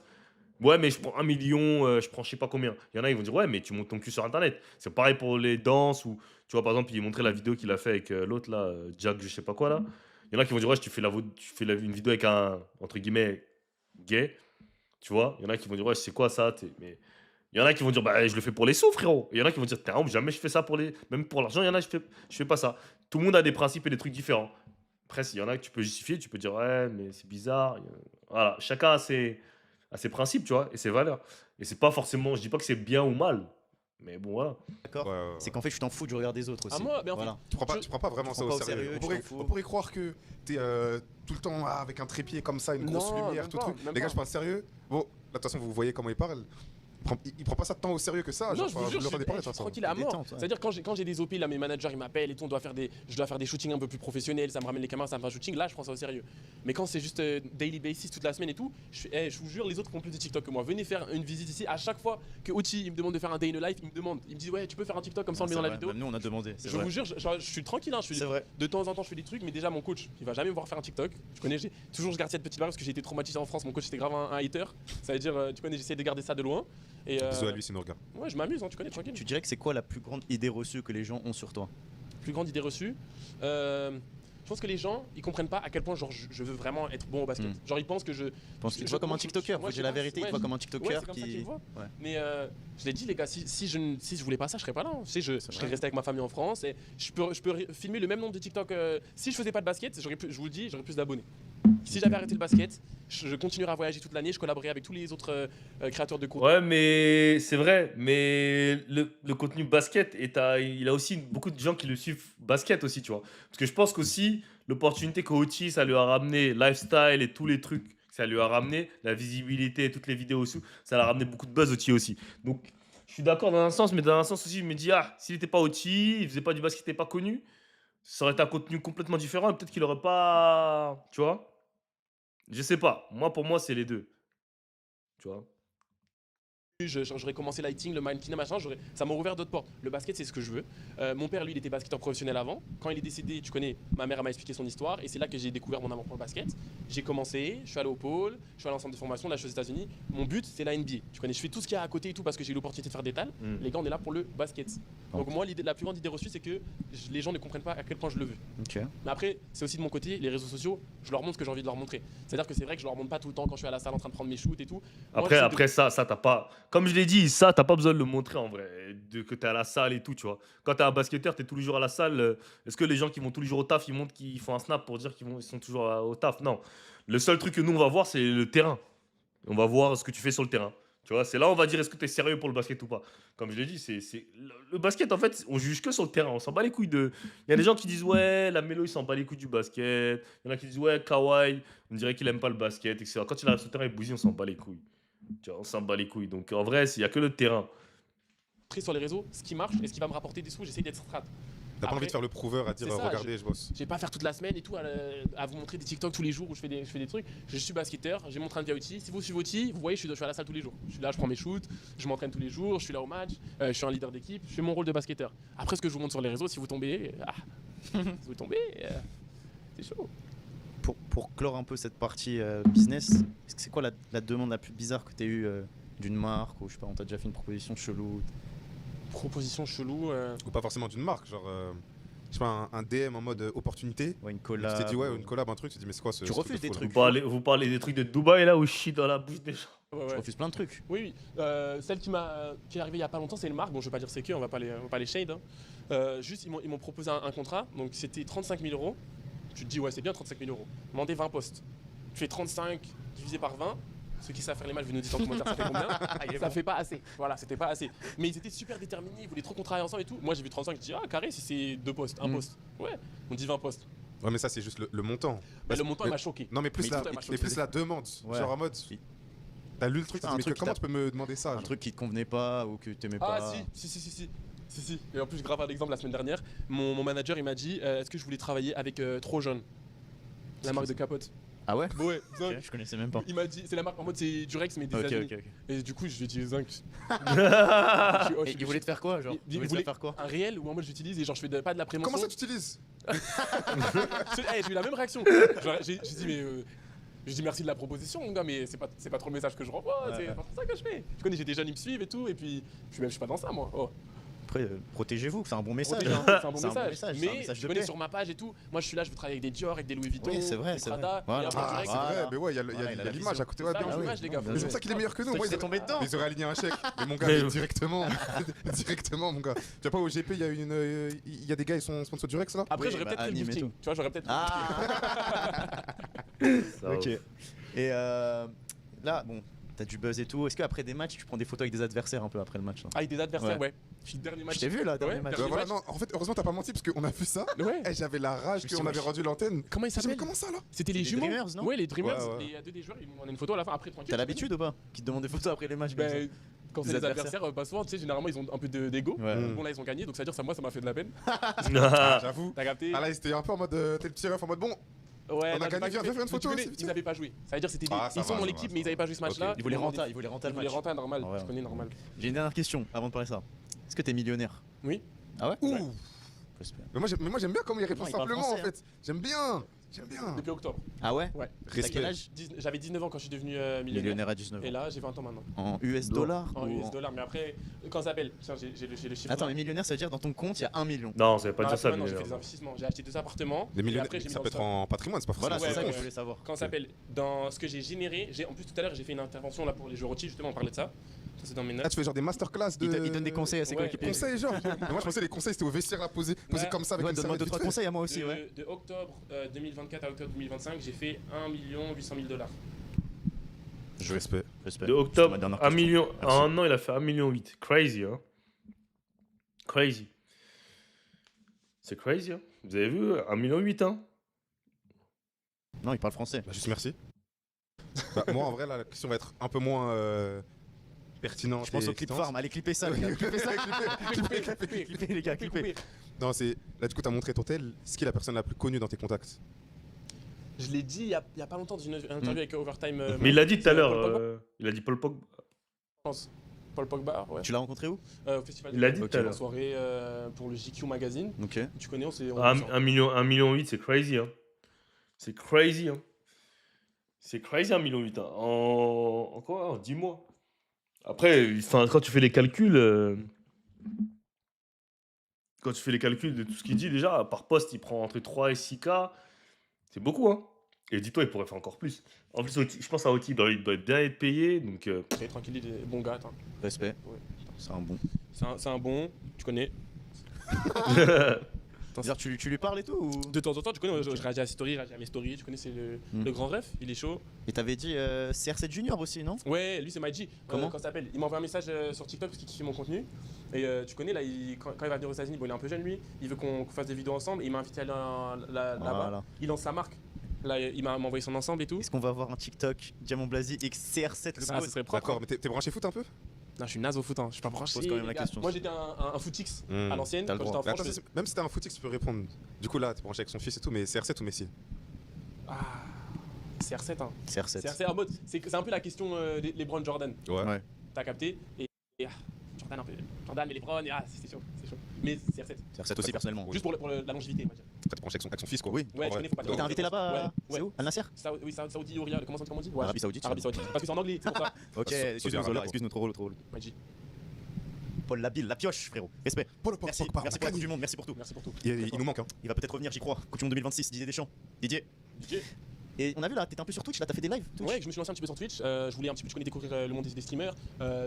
Ouais, mais je prends 1 million, je prends je sais pas combien. Il y en a, ils vont dire, ouais, mais tu montes ton cul sur Internet. C'est pareil pour les danses, ou, tu vois, par exemple, il montrait la vidéo qu'il a fait avec l'autre, là, Jack, je sais pas quoi, là. Il y en a qui vont dire, ouais, tu fais une vidéo avec un, entre guillemets, gay. Tu vois, il y en a qui vont dire, ouais, c'est quoi ça mais il y en a qui vont dire, bah, je le fais pour les sous, frérot. Et il y en a qui vont dire, t'es un homme, jamais je fais ça même pour l'argent. Il y en a, je fais pas ça. Tout le monde a des principes et des trucs différents. Après, il y en a que tu peux justifier, tu peux dire, ouais, mais c'est bizarre. Voilà, chacun a ses principes, tu vois, et ses valeurs. Et c'est pas forcément, je dis pas que c'est bien ou mal, mais bon, voilà. D'accord. Ouais, ouais, C'est qu'en fait, je t'en fous du regard des autres aussi. Ah moi, mais en fait, Voilà. Tu prends pas vraiment Tu ça prends au pas au sérieux. sérieux, On tu pourrait, t'en fous. on pourrait croire que t'es tout le temps avec un trépied comme ça, une grosse Non, lumière, même tout pas, truc. même Les gars, pas. je parle sérieux. Bon, là, de toute façon, vous voyez comment il parle. Il prend pas ça tant au sérieux que ça. non, genre, je vous jure, le je suis, rendez pas, de je toute suis façon. tranquille à mort. Détente, ouais. C'est-à-dire quand j'ai des OP, là mes managers ils m'appellent et tout, je dois faire des shootings un peu plus professionnels, ça me ramène les caméras, ça me fait un shooting, là je prends ça au sérieux. Mais quand c'est juste daily basis toute la semaine et tout, je vous jure, les autres font plus de TikTok que moi. Venez faire une visite ici. À chaque fois que Oti il me demande de faire un day in a life, il me dit ouais tu peux faire un TikTok comme ça on le met dans la vidéo. Même nous, on a demandé. Je vous jure, je suis tranquille, hein, C'est vrai. de temps en temps je fais des trucs, mais déjà mon coach il va jamais me voir faire un TikTok. Tu connais, toujours je garde cette petite barrière parce que j'ai été traumatisé en France. Mon coach était grave un hater. Ça veut dire, tu connais, j'essaie de garder ça de loin. Et Bisous à lui, s'il nous regarde. ouais, je m'amuse, hein, tu connais, tranquille. Tu dirais que c'est quoi la plus grande idée reçue que les gens ont sur toi? Plus grande idée reçue. Je pense que les gens, ils comprennent pas à quel point genre je veux vraiment être bon au basket. Genre ils pensent que je pense qu'il te voit comme un TikToker. Faut dire la vérité, il te voit comme un ouais, TikToker c'est comme ça qui. qu'ils me voient. Ouais. Mais je l'ai dit les gars, si je voulais pas ça, je serais pas là. Tu sais, je serais resté avec ma famille en France et je peux filmer le même nombre de TikTok. Si je faisais pas de basket, je vous le dis, j'aurais plus d'abonnés. Si j'avais arrêté le basket, je continuerais à voyager toute l'année, je collaborerais avec tous les autres créateurs de contenu. Ouais, mais c'est vrai. Mais le contenu basket, il a aussi beaucoup de gens qui le suivent basket aussi, tu vois. Parce que je pense qu'aussi, l'opportunité qu'Oti, ça lui a ramené, lifestyle et tous les trucs, que ça lui a ramené, la visibilité et toutes les vidéos aussi, ça l'a ramené beaucoup de buzz Oti aussi. Donc, je suis d'accord dans un sens, mais dans un sens aussi, je me dis, ah, s'il n'était pas Oti, il faisait pas du basket, il n'était pas connu, ça aurait été un contenu complètement différent et peut-être qu'il aurait pas. Tu vois. Je sais pas. Moi, pour moi, c'est les deux. Tu vois. J'aurais commencé lighting, le mannequinat, machin, ça m'a ouvert d'autres portes. Le basket, c'est ce que je veux. Mon père, lui, il était basketteur professionnel avant. Quand il est décédé, tu connais, ma mère m'a expliqué son histoire et c'est là que j'ai découvert mon amour pour le basket. J'ai commencé, je suis allé au pôle, je suis allé en centre de formation, là je suis aux États-Unis. Mon but, c'est la NBA. Tu connais, je fais tout ce qu'il y a à côté et tout parce que j'ai eu l'opportunité de faire des tales. Les gars, on est là pour le basket. Donc moi, la plus grande idée reçue, c'est que les gens ne comprennent pas à quel point je le veux. Ok. Mais après, c'est aussi de mon côté, les réseaux sociaux, je leur montre ce que j'ai envie de leur montrer. C'est-à-dire que c'est vrai que je leur montre pas tout le temps quand je suis à la salle en train de prendre mes shoots et tout. Moi, Après ça, t'as pas. Comme je l'ai dit, ça, t'as pas besoin de le montrer en vrai. Que t'es à la salle et tout, tu vois. Quand t'es un basketteur, t'es tous les jours à la salle. Est-ce que les gens qui vont tous les jours au taf, ils montrent qu'ils font un snap pour dire ils sont toujours au taf? Non. Le seul truc que nous, on va voir, c'est le terrain. On va voir ce que tu fais sur le terrain. Tu vois, c'est là on va dire est-ce que tu es sérieux pour le basket ou pas. Comme je l'ai dit, le basket, en fait, on juge que sur le terrain. On s'en bat les couilles de. Il y a des gens qui disent ouais, la Mélo, il s'en bat les couilles du basket. Il y en a qui disent ouais, Kawhi, on dirait qu'il aime pas le basket, etc. Quand il arrive sur le terrain, il bousille, on s'en bat les couilles. Tu vois, on s'en bat les couilles. Donc en vrai, il y a que le terrain. sur les réseaux ce qui marche et ce qui va me rapporter des sous, j'essaie d'être strat. T'as pas Après, envie de faire le prouveur à dire c'est ça, regardez, je bosse. Je vais pas faire toute la semaine et tout à vous montrer des TikTok tous les jours où je fais des trucs. Je suis basketteur, j'ai mon train de vie à Oti. Si vous suivez Oti, vous voyez, je suis à la salle tous les jours. Je suis là, je prends mes shoots, je m'entraîne tous les jours, je suis là au match, je suis un leader d'équipe, je fais mon rôle de basketteur. Après, ce que je vous montre sur les réseaux, si vous tombez, si vous tombez, c'est chaud. Pour clore un peu cette partie business, c'est quoi la demande la plus bizarre que tu as eue d'une marque ou je sais pas, on t'a déjà fait une proposition chelou? Proposition chelou. Ou pas forcément d'une marque, genre, je sais pas, un DM en mode opportunité. Ouais, une Tu collab. t'es dit, ouais, une collab, un truc, tu te dis, mais c'est quoi ce. Tu refuses des de fou, là trucs. Vous parlez des trucs de Dubaï là où je chie dans la bouche des gens. Ouais, Je ouais. refuse plein de trucs. Oui, oui. Celle qui est arrivée il y a pas longtemps, c'est une marque. Bon, je vais pas dire c'est qui, on va pas les shade. Hein. Juste, ils m'ont proposé un contrat. Donc, c'était 35 000 euros. Tu te dis, ouais, c'est bien 35 000 euros. Demandez 20 postes. Tu fais 35 divisé par 20. Ceux qui savent faire les matchs, vous nous dites en commentaire ça fait combien. Ça fait pas assez. Voilà, c'était pas assez. Mais ils étaient super déterminés, ils voulaient trop qu'on travaille ensemble et tout. Moi, j'ai vu 35, je dis, ah, carré, si c'est 2 postes, un poste. Ouais, on dit 20 postes. Ouais, mais ça, c'est juste le montant. Bah, le montant, il mais- m'a choqué. Non, mais plus, Mais la, tout ça m'a mais choqué. plus la demande. Ouais. Genre en mode. Oui. T'as lu le truc, C'est t'as un dit, mais truc qui comment t'a- tu peux me demander ça Un genre truc qui te convenait pas ou que t'aimais Ah, pas. si. Et en plus, grave à l'exemple, la semaine dernière, mon manager, il m'a dit, est-ce que je voulais travailler avec Trop Jeune, la marque de capote. Ah ouais? Ouais, Ok, Zinc. je connaissais même pas. Il m'a dit, c'est la marque en mode c'est du Rex mais des Ok, États-Unis. ok. Et du coup, je lui ai dit Zinc. Et il voulait te faire quoi, genre? Il Il voulait te voulait faire quoi? un réel où en mode j'utilise et genre je fais pas de la prévention. Comment ça tu utilises J'ai eu la même réaction. Genre, j'ai dit mais je dis merci de la proposition mon gars mais c'est pas trop le message que je renvoie, Ouais, c'est ouais. pas trop ça que je fais. Tu connais, j'ai des jeunes ils me suivent et tout et puis je suis pas dans ça moi. Oh. Après, protégez-vous, c'est un bon message. Protégez, hein. c'est un bon C'est un bon message. message, c'est un Mais message tu de connais paix. sur ma page et tout, moi je suis là, je veux travailler avec des Dior, avec des Louis Vuitton, Oui, c'est vrai, des c'est vrai. Prada, Voilà. et après, Ah, direct, c'est Voilà. vrai, mais ouais, il y a Voilà, il a la l'image vision. à côté, ouais, bien ça, joué. l'image, les gars. Bien Mais c'est joué. pour ça qu'il est meilleur que nous. C'est Moi, que c'est tombé dedans. ils auraient aligné un chèque. Mais mon gars, Mais- directement. Directement, mon gars. Tu vois pas, au GP, il y a des gars, ils sont sponsors du Rex là. Après Oui, j'aurais bah, peut-être fait le anime et lifting. tout. Tu vois, j'aurais peut-être Ah Ça Ok. va. Et là, bon, t'as du buzz et tout. Est-ce qu'après des matchs, tu prends des photos avec des adversaires un peu après le match là? avec des adversaires, Ouais. ouais. Le dernier match. Je t'ai vu là, dernier Ouais, match. dernier Voilà, match. non, en fait, heureusement, t'as pas menti parce qu'on a vu ça. Ouais. Et j'avais la rage Je me suis qu'on dit, avait wesh. rendu l'antenne. Comment ils J'ai dit, mais s'appellent? comment ça là C'était les Les jumeaux. Dreamers, non? Ouais, les Dreamers. Ouais, ouais. Les deux des joueurs, on a une photo à la fin, après tranquille. T'as l'habitude ou pas? Qui te demandent des photos après les matchs comme ça? Ben, quand Des c'est les adversaires. adversaires, pas souvent, tu sais, généralement ils ont un peu d'ego. Ouais. Mm. Bon, là ils ont gagné, donc ça veut dire que moi ça m'a fait de la peine. J'avoue. T'as capté? Ah là, c'était un peu en mode. T'es le petit ref en mode bon. Ouais, On a là, j'ai gagné, pas viens kiffé. faire une Mais photo tu connais, aussi, vite ils n'avaient pas joué. Ça veut dire c'était Ah, ça ils sont va, dans ça l'équipe, va, mais ils ça n'avaient pas joué ce match-là. Ok. Ils voulaient renta le Ils voulaient match. renta, normal. Ouais, Tu connais, normal. J'ai une dernière question avant de parler de ça. Est-ce que t'es millionnaire? Oui. Ah ouais? Ouh. Respect. Mais moi j'aime bien comment il répond Non, il parle simplement en français, fait. J'aime bien. J'aime bien. Depuis octobre. Ah ouais? Ouais. T'as quel Respect. âge? J'avais 19 ans quand je suis devenu millionnaire. Millionnaire à 19 Et ans. là, j'ai 20 ans maintenant. En US dollars En ou US dollars. Mais après, quand ça s'appelle, tiens, j'ai le chiffre. Attends, là. mais millionnaire, ça veut dire dans ton compte, il y a 1 million. Non, ça veut pas Non, dire ça, maintenant, j'ai fait des millionnaire. investissements. J'ai acheté 2 appartements. Des Et millionnaires, après, j'ai mis ça dans peut le être en patrimoine, c'est pas forcément Voilà, c'est Ouais, ça ouais, que ouais. je voulais savoir. Quand ça s'appelle, dans ce que j'ai généré, en plus tout à l'heure, j'ai fait une intervention là pour les joueurs au justement, on parlait de ça. Ça, c'est dans mes Là, notes. tu fais genre des masterclass de. Il donne des conseils à ses Ouais, coéquipiers. Conseils, genre. Mais moi, je pensais les conseils, c'était au vestiaire là, posé Ouais. comme ça avec Ouais, une donne-moi serviette 2-3 vite fait. conseils à moi aussi, ouais. De octobre 2024 à octobre 2025, j'ai fait 1 800 000 $. Je respecte. Respect. De C'était ma octobre, dernière 1 question. million. Merci. En un an, il a fait 1,8 million. Crazy, hein. Crazy. C'est crazy, hein. Vous avez vu 1,8 million, hein. Non, il parle français. Bah, juste merci. Bah, moi, en vrai, là, la question va être un peu moins pertinente. Je pense et au clip excitante. farm. Allez, clippez ça, les gars. Clippez ça, clippez. Clippez, les gars, clippez. Non, c'est. Là, du coup, t'as montré ton tel. C'est qui la personne la plus connue dans tes contacts? Je l'ai dit il y a pas longtemps dans une interview avec Overtime. Mais il l'a dit tout à c'est l'heure. Paul Pogba, Il a dit Paul Pogba. je pense. Paul Pogba, ouais. Tu l'as rencontré où? Au festival. Il l'a dit Ok, tout à en l'heure. soirée pour le GQ Magazine. Ok. Tu connais, on s'est. 1,8 million, c'est crazy, hein. C'est crazy, hein. C'est crazy 1,8 million, hein. En quoi? En 10 mois. Après, enfin, quand tu fais les calculs. Quand tu fais les calculs de tout ce qu'il dit, déjà, par poste, il prend entre 3 et 6K. C'est beaucoup, hein. Et dis-toi, il pourrait faire encore plus. En plus, je pense à Oti, il doit bien être payé. Donc, Très tranquille, il est bon gars. Attends. Respect. Ouais. C'est un bon. C'est un bon, tu connais. C'est-à-dire, tu lui parles et tout ou... De temps en temps, tu connais, je réagis à ses stories, je réagis à mes stories. Tu connais, c'est le grand ref, il est chaud. Et t'avais dit CR7 Junior aussi, non? Ouais, lui c'est MyG. Comment Quand ça s'appelle? Il m'envoie un message sur TikTok parce qu'il kiffe mon contenu. Et tu connais, là, quand il va venir aux États-Unis, bon, il est un peu jeune lui, il veut qu'on fasse des vidéos ensemble. Et il m'a invité à aller là-bas. Voilà. Il lance sa marque. Là, il m'a envoyé son ensemble et tout. Est-ce qu'on va avoir un TikTok Diamant Blasi X CR7 le Ça, code? ce serait propre. D'accord, mais t'es branché foot un peu? Non, je suis naze au foot, hein. Je suis pas branché. Pose quand même la les gars. question. Moi j'étais un footix à l'ancienne T'as le quand j'étais droit. en Mais France. attends, même si t'es un footix, tu peux répondre. Du coup, là, t'es branché avec son fils et tout, mais CR7 ou Messi? Ah, CR7, hein. CR7. CR7 en mode, c'est un peu la question des LeBron Jordan. Ouais. T'as capté? Et Jordan un peu. Jordan, mais LeBron, et c'est chaud, c'est chaud. Mais CR7, CR7 aussi personnellement. juste pour la longévité, on va dire. T'es branché avec son fils, quoi. Oui. Ouais, je connais, faut pas Il t'a invité là-bas? Ouais, C'est ouais. où? Al Nasser? Oui, Saoudi ou Riyad, comment on dit? Ouais, Arabie Saoudite. Arabie Saoudite. Parce que c'est en anglais, c'est pour ça. Ok, Saudi excuse-nous, Arabie, Zola, quoi. excuse-nous, trop drôle. MyG. Paul Labille, la pioche, frérot. Respect. Paul Merci, Pogba, merci pour la Coupe du Monde, merci pour tout. Merci pour tout. Il nous manque, hein. Il va peut-être revenir, j'y crois. Coupe du Monde 2026, Didier Deschamps. Didier. DJ. Et on a vu là, t'étais un peu sur Twitch, là, t'as fait des lives Twitch. Ouais, je me suis lancé un petit peu sur Twitch. Je voulais un petit peu découvrir le monde des streamers.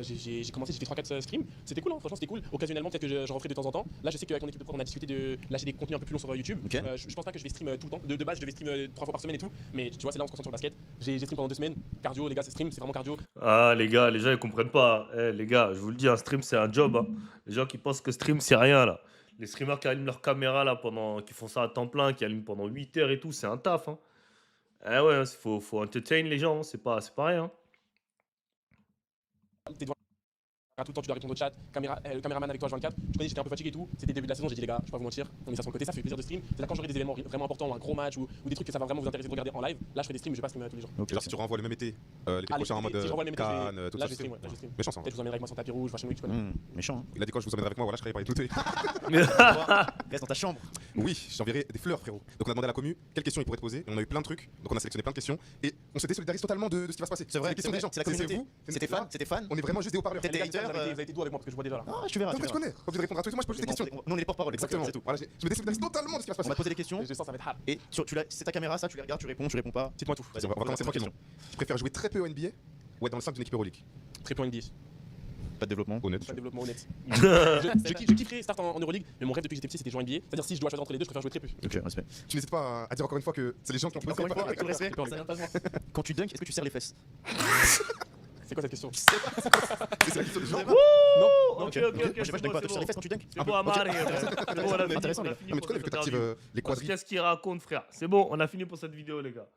J'ai commencé, j'ai fait 3-4 streams. C'était cool, hein, franchement, c'était cool. Occasionnellement, peut-être que je referai de temps en temps. Là, je sais qu'avec mon équipe de prod, on a discuté de lâcher des contenus un peu plus longs sur YouTube. Ok. Je pense pas que je vais stream tout le temps. De base, je devais stream 3 fois par semaine et tout. Mais tu vois, c'est là, on se concentre sur le basket. J'ai stream pendant 2 semaines. Cardio, les gars, c'est stream, c'est vraiment cardio. Ah, les gars, ils comprennent pas. Les gars, je vous le dis, un stream, c'est un job, hein. Les gens qui pensent que stream, c'est rien, là. Les streamers qui allument leur caméra, là, qui font ça à temps plein, qui allument pendant 8 heures et tout, c'est un taf, hein. Eh ouais, il faut entertain les gens, hein. C'est pas rien. T'es devant tout le temps, tu dois répondre au chat. Le caméraman avec toi, H24. Tu connais, j'étais un peu fatigué et tout. C'était le début de la saison, j'ai dit, les gars, je vais pas vous mentir. On est ça sur le côté, ça fait plaisir de stream. C'est là quand j'aurai des événements vraiment importants, ou un gros match, ou des trucs que ça va vraiment vous intéresser de regarder en live. Là, je fais des streams, je vais pas streamer tous les jours. Et genre, si tu renvoies le même été, l'été Ah, prochain en mode si je renvoie le même été, Cannes, tout là, ça. je vais stream, ouais, là, je vais stream. Méchant, ça. hein. Peut-être je vous emmènerai avec moi sur tapis rouge, Fashion Week, tu connais. Méchant, hein. Il a dit quoi, je vous emmènerai avec moi, voilà, je serai par tout. Reste dans ta chambre. Oui, j'enverrai des fleurs, frérot. Donc on a demandé à la commu quelles questions ils pourraient te poser. Et on a eu plein de trucs. Donc on a sélectionné plein de questions. Et on se désolidarise totalement de ce qui va se passer. C'est vrai, les questions des gens. c'est la communauté. vous, C'était là, fan, c'était fan. On est vraiment juste des haut-parleurs. T'étais Les gars, hater, vous avez été doux avec moi parce que je vois déjà là. Ah, tu verras. Non, tu mais tu verras. connais. Quand vous répondre à tout, moi je pose juste des questions. Nous on est les porte-parole, Exactement. c'est tout. Voilà, je me désolidarise totalement de ce qui va se On va passer. te poser des questions. Je sens que ça va être hard. Et c'est ta caméra, ça, tu les regardes, tu réponds pas. Dites-moi tout. Vas-y, on va commencer tranquillement. Tu préfères jouer très peu au NBA ou être dans le 5 d'une équipe Euroleague? Très point 10. Pas de développement. Honnête. Pas de développement honnête. Je kifferais start en Euroleague, mais mon rêve depuis que j'étais petit c'était jouer en NBA. C'est-à-dire si je dois choisir entre les deux, je préfère jouer très peu. Ok, respect. Tu n'hésites pas à dire encore une fois que c'est les gens qui ont Encore une fois, avec tout le respect, J'ai peur, les gars. quand tu dunks, est-ce que tu serres les fesses? C'est quoi cette question? C'est la question des gens. Non. Ok, Moi, je sais pas, je dunk pas. Tu serres les fesses quand tu dunks? C'est bon, Amar, c'est bon, on a fini. Intéressant, on a les gars. fini Non, mais tu pour connais, vu cette que t'actives interview. les Parce quadrilles. qu'est-ce qu'il raconte, frère? C'est bon, on a fini pour cette vidéo, les gars.